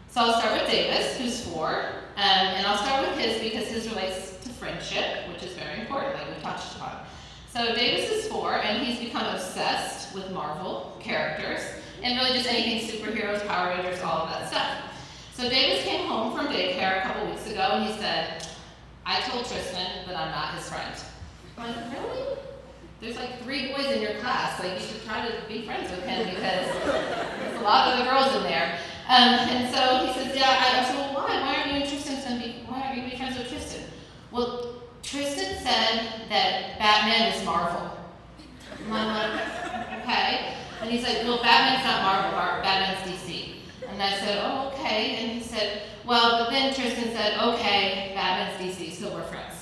So I'll start with Davis, who's 4, and I'll start with his because his relates to friendship, which is very important, like we touched upon. So Davis is 4, and he's become obsessed with Marvel characters, and really just anything superheroes, Power Rangers, all of that stuff. So Davis came home from daycare a couple weeks ago, and he said, I told Tristan that I'm not his friend. I'm like, really? There's like 3 boys in your class, like you should try to be friends with him because there's a lot of other girls in there. And so he says, yeah, I said, well, why aren't you interested in why aren't you be friends with Tristan? Well, Tristan said that Batman is Marvel. And I'm like, okay. And he's like, well, Batman's not Marvel, Batman's DC. And I said, oh, okay. And he said, well, but then Tristan said, okay, Batman's DC, so we're friends.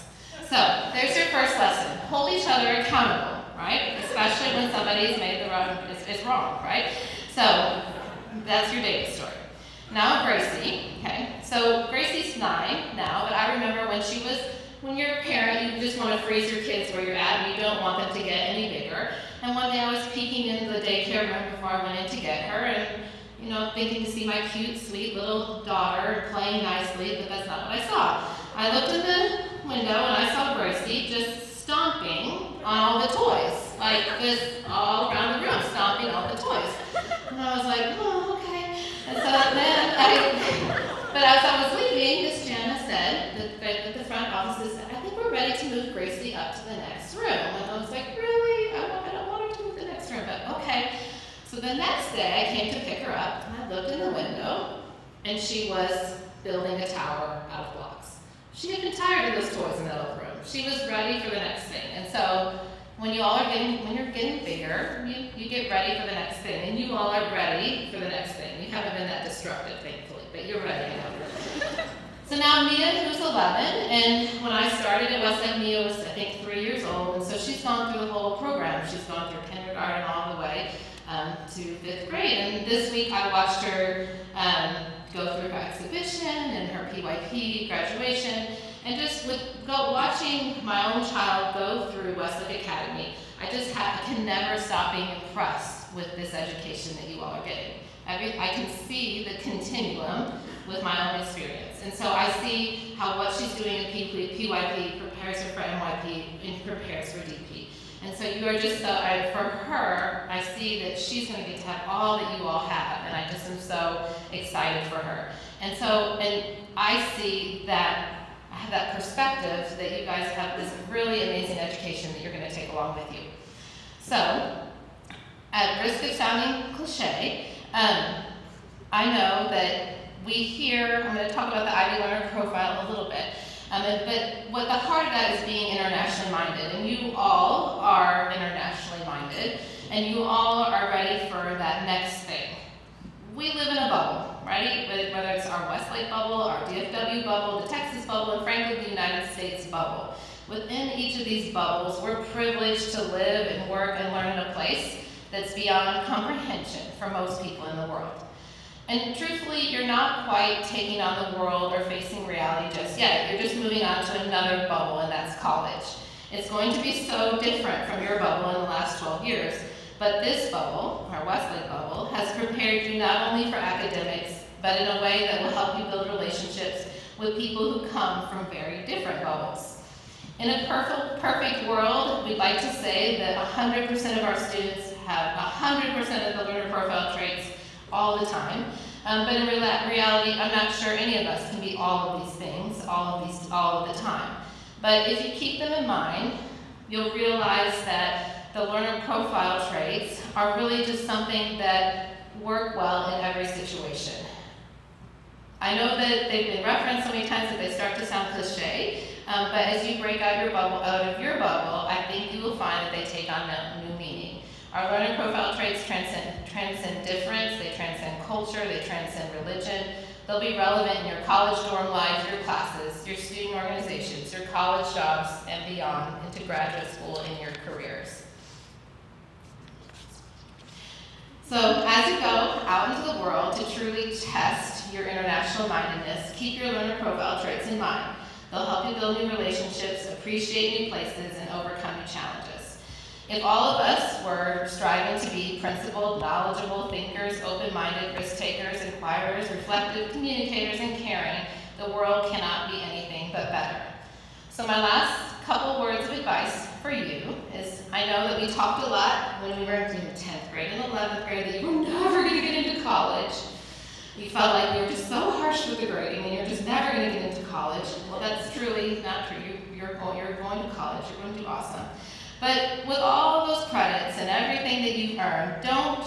So there's your first lesson. Hold each other accountable, right? Especially when somebody's made the wrong, is wrong, right? So that's your Davis story. Now Gracie, okay? So Gracie's 9 now, but I remember when you're a parent, you just want to freeze your kids where you're at and you don't want them to get any bigger. And one day I was peeking in the daycare room before I went in to get her and thinking to see my cute, sweet little daughter playing nicely, but that's not what I saw. I looked in the window and I saw Gracie just stomping on all the toys, like just all around the room, stomping all the toys. And I was like, oh, okay. And so then but as I was leaving, Miss Jana said, that the front office said, I think we're ready to move Gracie up to the next room. And I was like, really? I don't want her to move to the next room, but okay. So the next day I came to pick her up and I looked in the window and she was building a tower out of blocks. She had been tired of those toys in the other room. She was ready for the next thing. And so when you're getting bigger, you get ready for the next thing. And you all are ready for the next thing. You haven't been that destructive, thankfully, but you're ready now. So now Mia, who's 11, and when I started at Westlake, Mia was, I think, 3 years old. And so she's gone through the whole program. She's gone through kindergarten all the way to 5th grade. And this week I watched her go through her exhibition and her PYP graduation. And just watching my own child go through Westlake Academy, I can never stop being impressed with this education that you all are getting. I can see the continuum with my own experience. And so I see how what she's doing in PYP prepares her for NYP and prepares for DP. And so you are just so, for her, I see that she's going to get to have all that you all have, and I just am so excited for her. And so, and I see that, I have that perspective that you guys have this really amazing education that you're going to take along with you. So, at risk of sounding cliche, I know that we hear, I'm going to talk about the Ivy Learner Profile a little bit, but what the heart of that is being internationally minded, and you all are internationally minded, and you all are ready for that next thing. We live in a bubble, right? Whether it's our Westlake bubble, our DFW bubble, the Texas bubble, and frankly the United States bubble. Within each of these bubbles, we're privileged to live and work and learn in a place that's beyond comprehension for most people in the world. And truthfully, you're not quite taking on the world or facing reality just yet. You're just moving on to another bubble, and that's college. It's going to be so different from your bubble in the last 12 years. But this bubble, our Westlake bubble, has prepared you not only for academics, but in a way that will help you build relationships with people who come from very different bubbles. In a perfect world, we'd like to say that 100% of our students have 100% of the learner profile traits all the time. But in reality, I'm not sure any of us can be all of these things, all of the time. But if you keep them in mind, you'll realize that the learner profile traits are really just something that work well in every situation. I know that they've been referenced so many times that they start to sound cliche, but as you break out of your bubble, I think you will find that they take on new meaning. Our learner profile traits transcend difference, they transcend culture, they transcend religion. They'll be relevant in your college dorm life, your classes, your student organizations, your college jobs, and beyond, into graduate school and your careers. So as you go out into the world to truly test your international mindedness, keep your learner profile traits in mind. They'll help you build new relationships, appreciate new places, and overcome new challenges. If all of us were striving to be principled, knowledgeable thinkers, open-minded, risk-takers, inquirers, reflective, communicators, and caring, the world cannot be anything but better. So my last couple words of advice for you is, I know that we talked a lot when we were in 10th grade and 11th grade that you were never going to get into college. You felt like we were just so harsh with the grading and you're just never going to get into college. Well, that's truly not true. You're going to college. You're going to do awesome. But with all of those credits and everything that you've earned, don't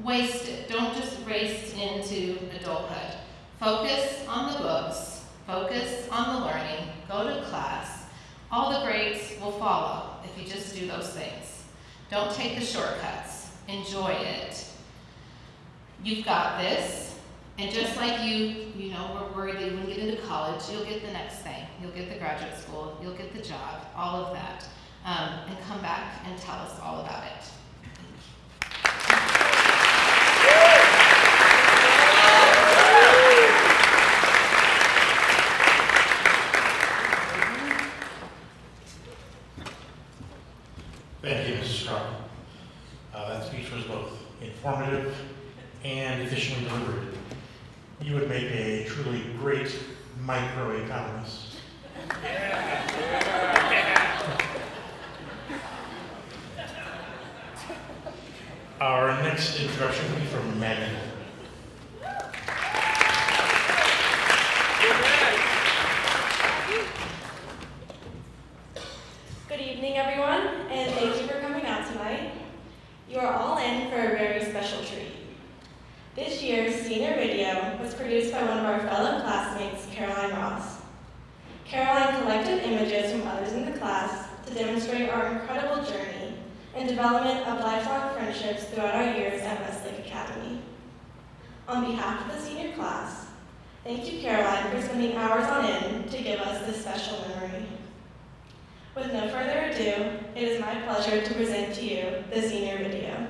waste it. Don't just race into adulthood. Focus on the books. Focus on the learning. Go to class. All the grades will follow if you just do those things. Don't take the shortcuts. Enjoy it. You've got this. And just like you were worried that you wouldn't get into college, you'll get the next thing. You'll get the graduate school. You'll get the job. All of that. And come back and tell us all about it. Thank you, Mrs. Scott. That speech was both informative and efficiently delivered. You would make a truly great microeconomist. Our next introduction will be from Maggie. Good evening, everyone, and thank you for coming out tonight. You are all in for a very special treat. This year's senior video was produced by one of our fellow classmates, Caroline Ross. Caroline collected images from others in the class to demonstrate our incredible journey and development of lifelong friendships throughout our years at Westlake Academy. On behalf of the senior class, thank you, Caroline, for spending hours on end to give us this special memory. With no further ado, it is my pleasure to present to you the senior video.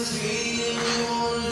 Feeling you won't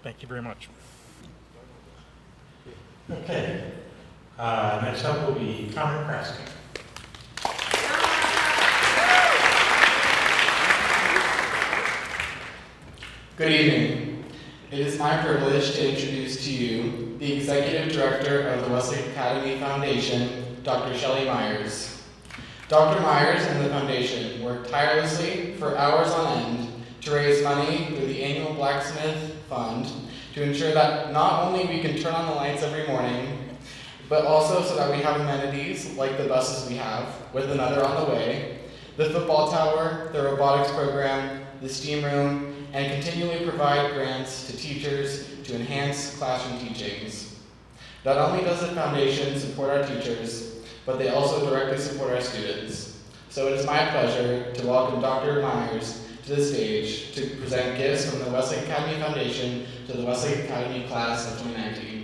Thank you very much. Okay. Next up will be Connor Krasky. Good evening. It is my privilege to introduce to you the Executive Director of the Westlake Academy Foundation, Dr. Shelley Myers. Dr. Myers and the Foundation work tirelessly for hours on end to raise money through the annual Blacksmith Fund to ensure that not only we can turn on the lights every morning, but also so that we have amenities like the buses we have, with another on the way, the football tower, the robotics program, the STEAM room, and continually provide grants to teachers to enhance classroom teachings. Not only does the foundation support our teachers, but they also directly support our students. So it is my pleasure to welcome Dr. Myers to the stage to present gifts from the Westlake Academy Foundation to the Westlake Academy class of 2019.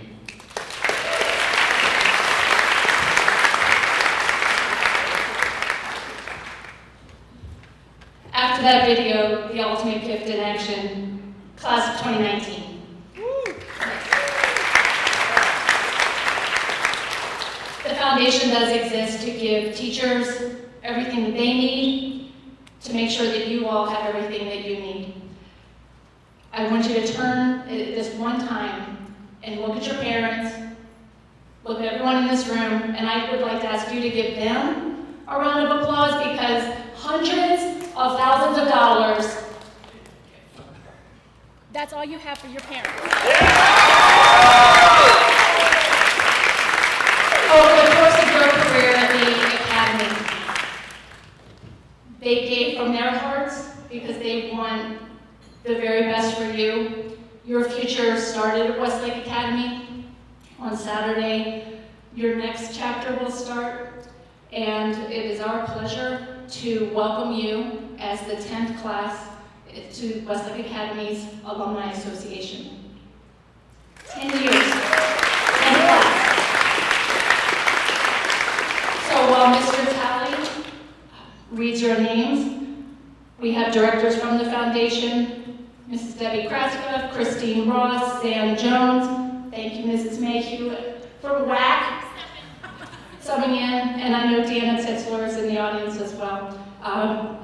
After that video, the ultimate gift in action, class of 2019. The foundation does exist to give teachers everything that they need to make sure that you all have everything that you need. I want you to turn this one time and look at your parents, look at everyone in this room, and I would like to ask you to give them a round of applause because hundreds of thousands of dollars. That's all you have for your parents. Over the course of your career at the Academy, they gave from their hearts because they want the very best for you. Your future started at Westlake Academy. On Saturday, your next chapter will start, and it is our pleasure to welcome you as the 10th class to Westlake Academy's Alumni Association. 10 years, 10 class. So while Mr. Talley reads your names, We have directors from the foundation, Mrs. Debbie Kraska, Christine Ross, Sam Jones, thank you Mrs. Mayhew, from WAC, subbing in, and I know Deanna Titzler is in the audience as well.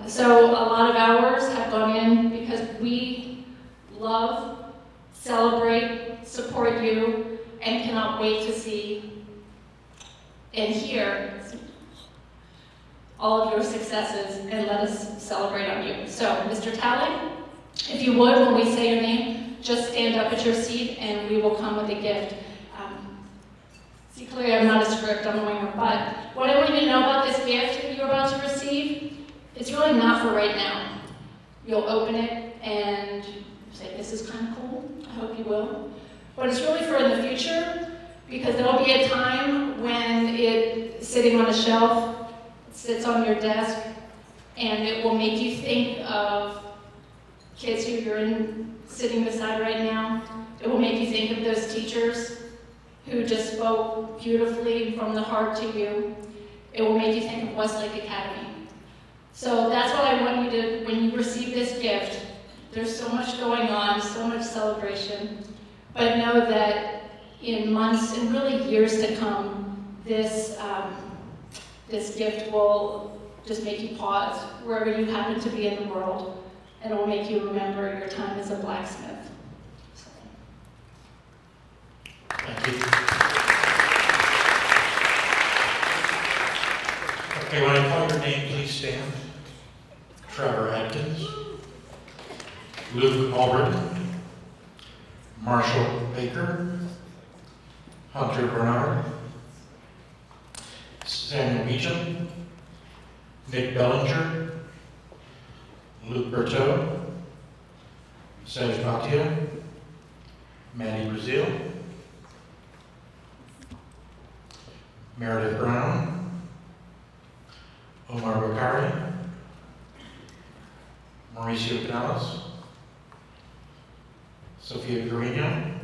So a lot of hours have gone in because we love, celebrate, support you, and cannot wait to see and hear all of your successes and let us celebrate on you. So, Mr. Talley, if you would, when we say your name, just stand up at your seat and we will come with a gift. See, clearly I'm not a script, I'm a winger, but what I want you to know about this gift that you're about to receive, it's really not for right now. You'll open it and say, this is kind of cool, I hope you will. But it's really for in the future, because there will be a time when it's sitting on a shelf, it sits on your desk, and it will make you think of kids who you're sitting beside right now. It will make you think of those teachers who just spoke beautifully from the heart to you. It will make you think of Westlake Academy. So that's what I want you to, when you receive this gift, there's so much going on, so much celebration, but know that in months and really years to come, this gift will just make you pause wherever you happen to be in the world, and it will make you remember your time as a blacksmith. Thank you. Okay, when I call your name, please stand. Trevor Atkins, Luke Albritton, Marshall Baker, Hunter Bernard, Samuel Beecham, Nick Bellinger, Luke Berteau, Serge Bhatia, Manny Brazil, Meredith Brown, Omar Bakari, Mauricio Canales, Sophia Carino,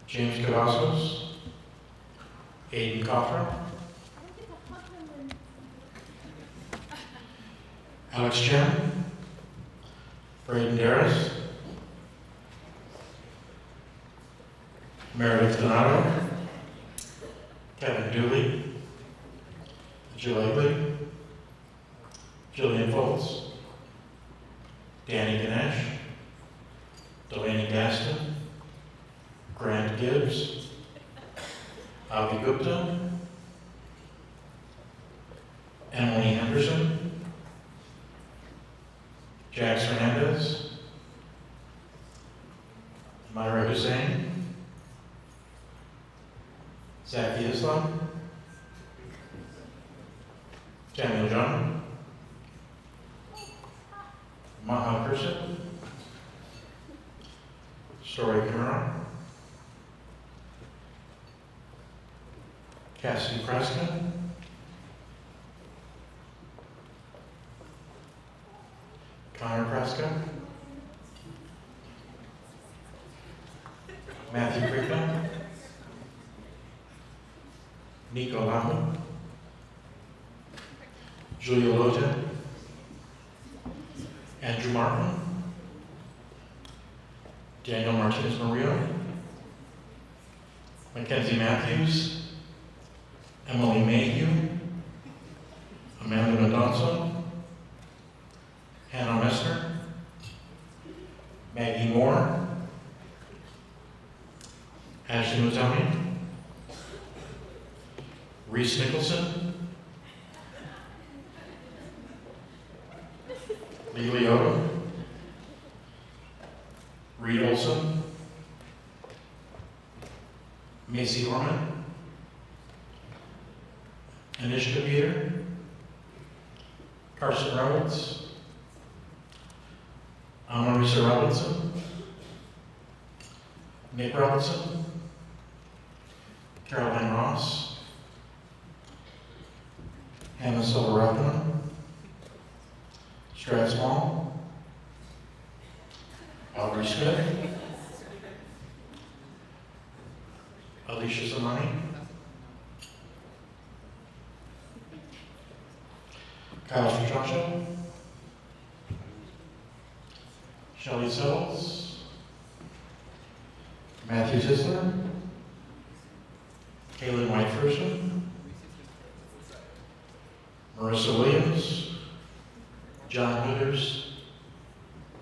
James Cavazos, Aiden Coffra, Alex Chen, Braden Darris, Meredith Donato, Kevin Dooley, Jill Egley, Jillian Foltz, Danny Ganesh, Delaney Gaston, Grant Gibbs, Avi Gupta, Emily Henderson, Jax Hernandez, Myra Hussein, Zaki Islam, Samuel John, Maha Kursit, Story Kimura, Cassidy Preston, Connor Prescott, Matthew Cricknell, Nico Lahu, Julia Loja, Andrew Martin, Daniel Martinez Murillo, Mackenzie Matthews, Emily Mayhew, Amanda Mendonça, Hannah Messner, Maggie Moore, Ashley Mutami, Reese Nicholson, Lee Liotta, Reed Olson, Macy Orman, Anishka Peter, Carson Roberts, Amarisa Robinson, Nick Robinson, Caroline Ross, Hannah Silverrathan, Strad Small, Audrey Smith, Alicia Samani, Kyle Strachan, Shelley Settles, Matthew Tisler, Kaylin Whiteferson, Marissa Williams, John Hooters,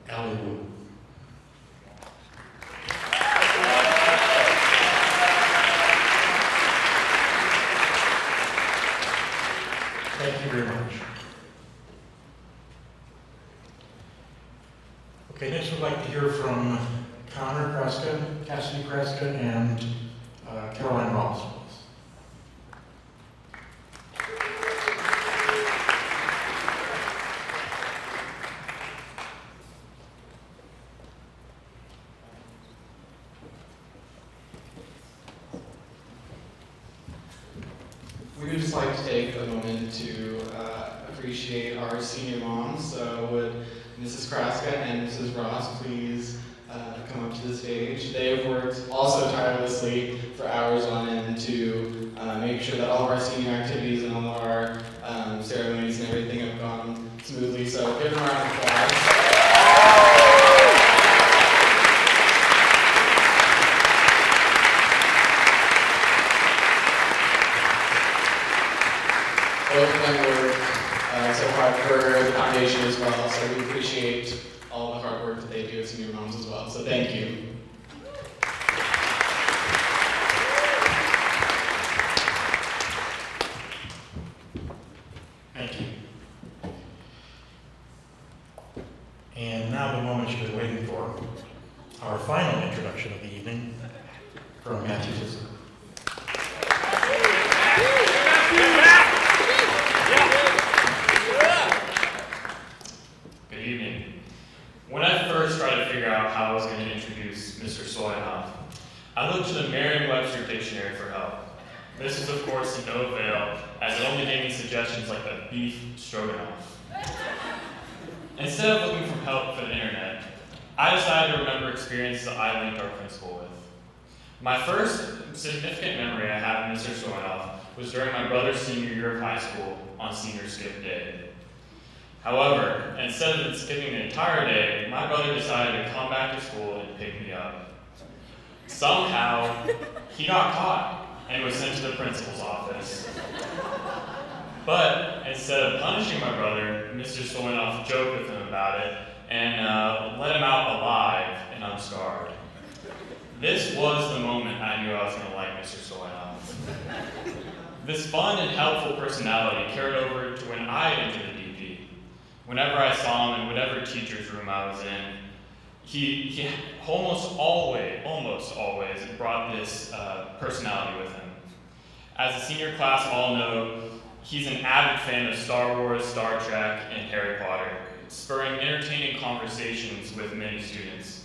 Allie Wu. Thank you very much. Okay, next we'd like to hear from Connor Kreska, Cassidy Kreska, and Caroline Ross. We would just like to take a moment to appreciate our senior moms. So would Mrs. Kraska and Mrs. Ross please come up to the stage. They have worked also tirelessly for hours on end to make sure that all of our senior activities and all of our ceremonies and everything have gone smoothly. So give them a round of applause. Both of them work so hard for the foundation as well, so we appreciate all the hard work that they do as senior moms as well, so thank you. Thank you. And now the moment you've been waiting for, our final introduction of the evening from Matthew Tisler. Good evening. When I first tried to figure out how I was going to introduce Mr. Soyanoff, I looked to the Merriam-Webster dictionary for help. This is, of course, to no avail, as it only gave me suggestions like a beef stroganoff. Instead of looking for help from the internet, I decided to remember experiences that I linked our principal with. My first significant memory I have of Mr. Soyanoff was during my brother's senior year of high school on senior skip day. However, instead of skipping the entire day, my brother decided to come back to school and pick me up. Somehow, he got caught and was sent to the principal's office. But instead of punishing my brother, Mr. Soyanoff joked with him about it and let him out alive and unscarred. This was the moment I knew I was going to like Mr. Soyanoff. This fun and helpful personality carried over to when I entered the DP. Whenever I saw him in whatever teacher's room I was in, he almost always brought this personality with him. As the senior class all know, he's an avid fan of Star Wars, Star Trek, and Harry Potter, spurring entertaining conversations with many students.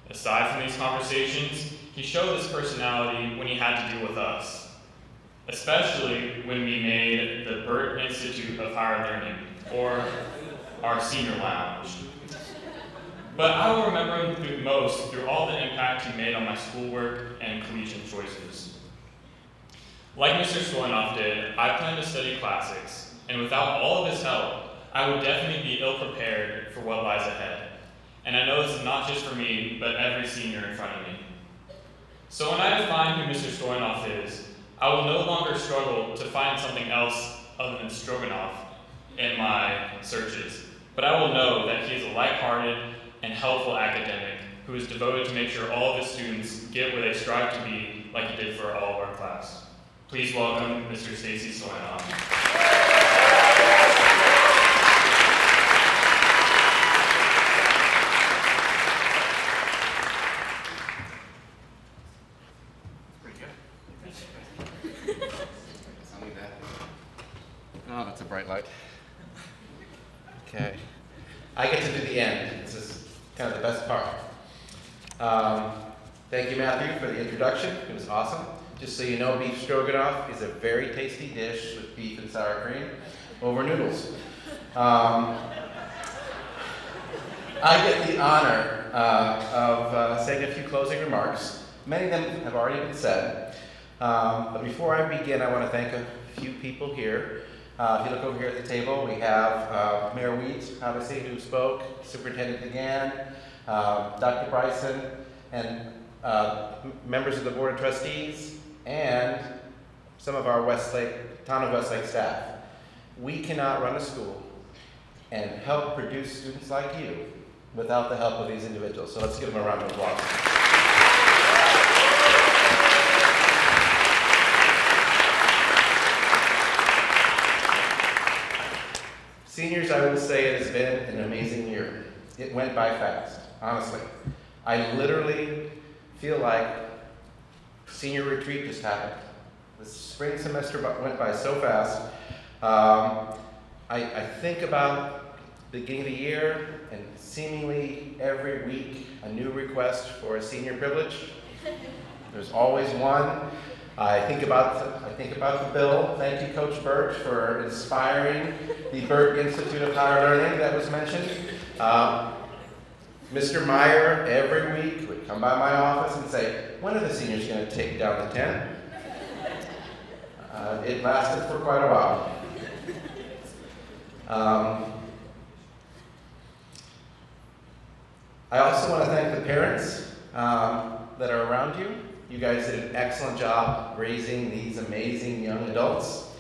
Aside from these conversations, he showed this personality when he had to deal with us, especially when we made the Burt Institute of Higher Learning, or our senior lounge. But I will remember him most through all the impact he made on my schoolwork and collegiate choices. Like Mr. Soyanoff did, I planned to study classics, and without all of his help, I would definitely be ill-prepared for what lies ahead. And I know this is not just for me, but every senior in front of me. So when I define who Mr. Soyanoff is, I will no longer struggle to find something else other than Stroganoff in my searches, but I will know that he is a lighthearted and helpful academic who is devoted to make sure all of his students get where they strive to be, like he did for all of our class. Please welcome Mr. Stacy Soyanoff. Oh, that's a bright light. Okay. I get to do the end. This is kind of the best part. Thank you, Matthew, for the introduction. It was awesome. Just so you know, beef stroganoff is a very tasty dish with beef and sour cream over noodles. I get the honor of saying a few closing remarks. Many of them have already been said. But before I begin, I want to thank a few people here If you look over here at the table, we have Mayor Wheat, obviously, who spoke, Superintendent DeGan, Dr. Bryson, and members of the Board of Trustees, and some of our Town of Westlake staff. We cannot run a school and help produce students like you without the help of these individuals. So let's give them a round of applause. Seniors, I will say it has been an amazing year. It went by fast, honestly. I literally feel like senior retreat just happened. The spring semester went by so fast. I think about the beginning of the year and seemingly every week a new request for a senior privilege. There's always one. I think about the bill. Thank you, Coach Birch, for inspiring the Burke Institute of Higher Learning that was mentioned. Mr. Meyer every week would come by my office and say, when are the seniors going to take down the tent? It lasted for quite a while. I also want to thank the parents that are around you. You guys did an excellent job raising these amazing young adults.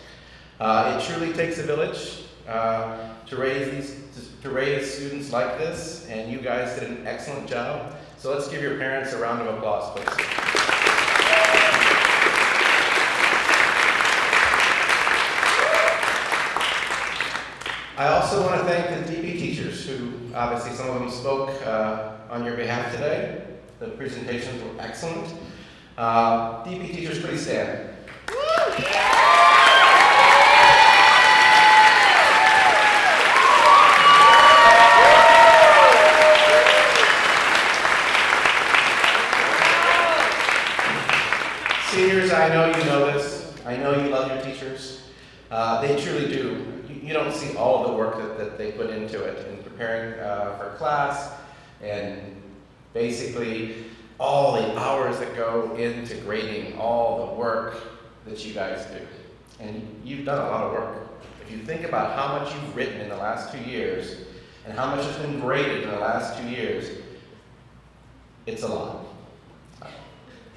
It truly takes a village to raise students like this, and you guys did an excellent job. So let's give your parents a round of applause, please. I also want to thank the DP teachers who, obviously some of them spoke on your behalf today. The presentations were excellent. DP teachers, please stand. Seniors, I know you know this. I know you love your teachers. They truly do. You don't see all of the work that they put into it in preparing for class, and basically all the hours that go into grading all the work that you guys do. And you've done a lot of work. If you think about how much you've written in the last 2 years and how much has been graded in the last 2 years, it's a lot.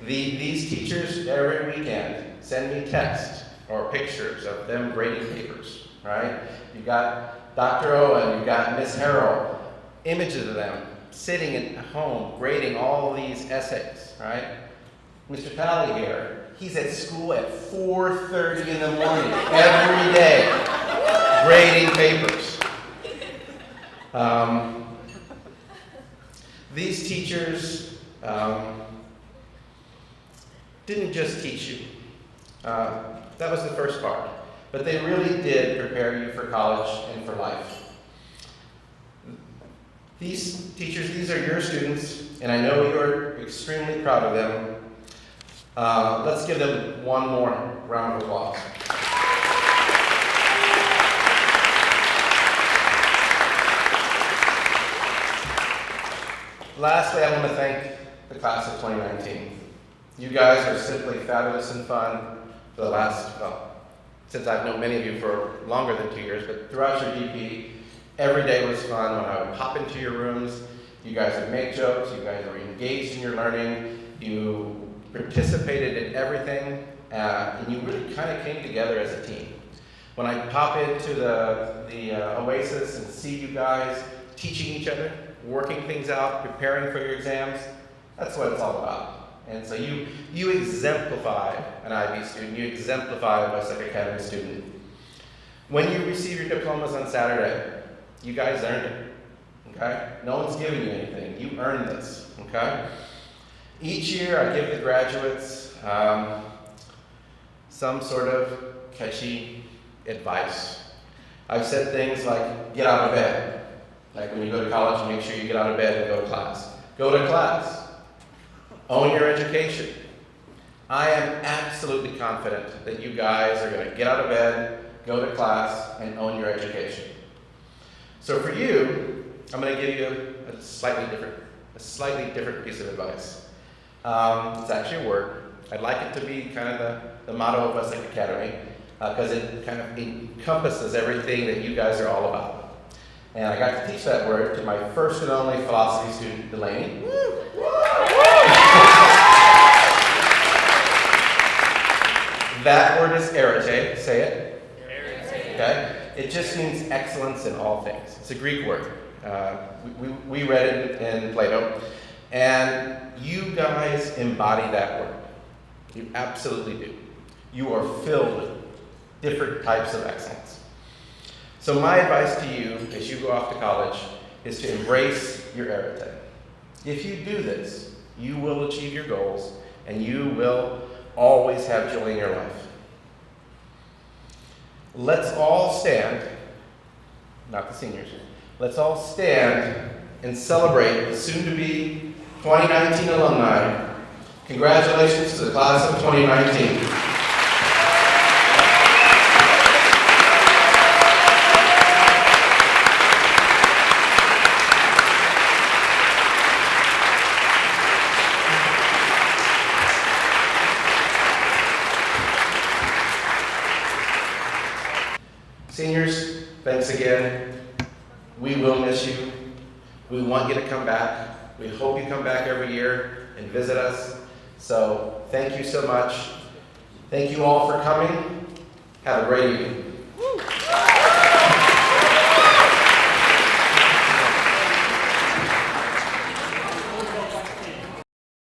These teachers every weekend send me texts or pictures of them grading papers, right? You've got Dr. Owen, you've got Miss Harrell, images of them sitting at home grading all these essays, right? Mr. Talley here, he's at school at 4:30 in the morning every day grading papers. These teachers didn't just teach you. That was the first part. But they really did prepare you for college and for life. These teachers, these are your students, and I know you're extremely proud of them. Let's give them one more round of applause. Lastly, I want to thank the class of 2019. You guys are simply fabulous and fun for the last, since I've known many of you for longer than 2 years, but throughout your DP, every day was fun. When I would pop into your rooms, you guys would make jokes, you guys were engaged in your learning, you participated in everything, and you really kind of came together as a team. When I pop into the Oasis and see you guys teaching each other, working things out, preparing for your exams, that's what it's all about. And so you exemplify an IB student, you exemplify a Westlake Academy student. When you receive your diplomas on Saturday, you guys earned it, okay? No one's giving you anything, you earned this, okay? Each year I give the graduates some sort of catchy advice. I've said things like, get out of bed. Like when you go to college, make sure you get out of bed and go to class. Go to class. Own your education. I am absolutely confident that you guys are going to get out of bed, go to class, and own your education. So for you, I'm going to give you a slightly different piece of advice. It's actually a word. I'd like it to be kind of the motto of Westlake Academy. because it kind of encompasses everything that you guys are all about. And I got to teach that word to my first and only philosophy student, Delaney. That word is arete. Say it. Okay? It just means excellence in all things. It's a Greek word. We read it in Plato. And you guys embody that word. You absolutely do. You are filled with different types of excellence. So my advice to you as you go off to college is to embrace your arete. If you do this, you will achieve your goals and you will always have joy in your life. Let's all stand, not the seniors, let's all stand and celebrate the soon-to-be 2019 alumni. Congratulations to the class of 2019. Seniors, thanks again. We will miss you. We want you to come back. We hope you come back every year and visit us. So thank you so much. Thank you all for coming. Have a great evening.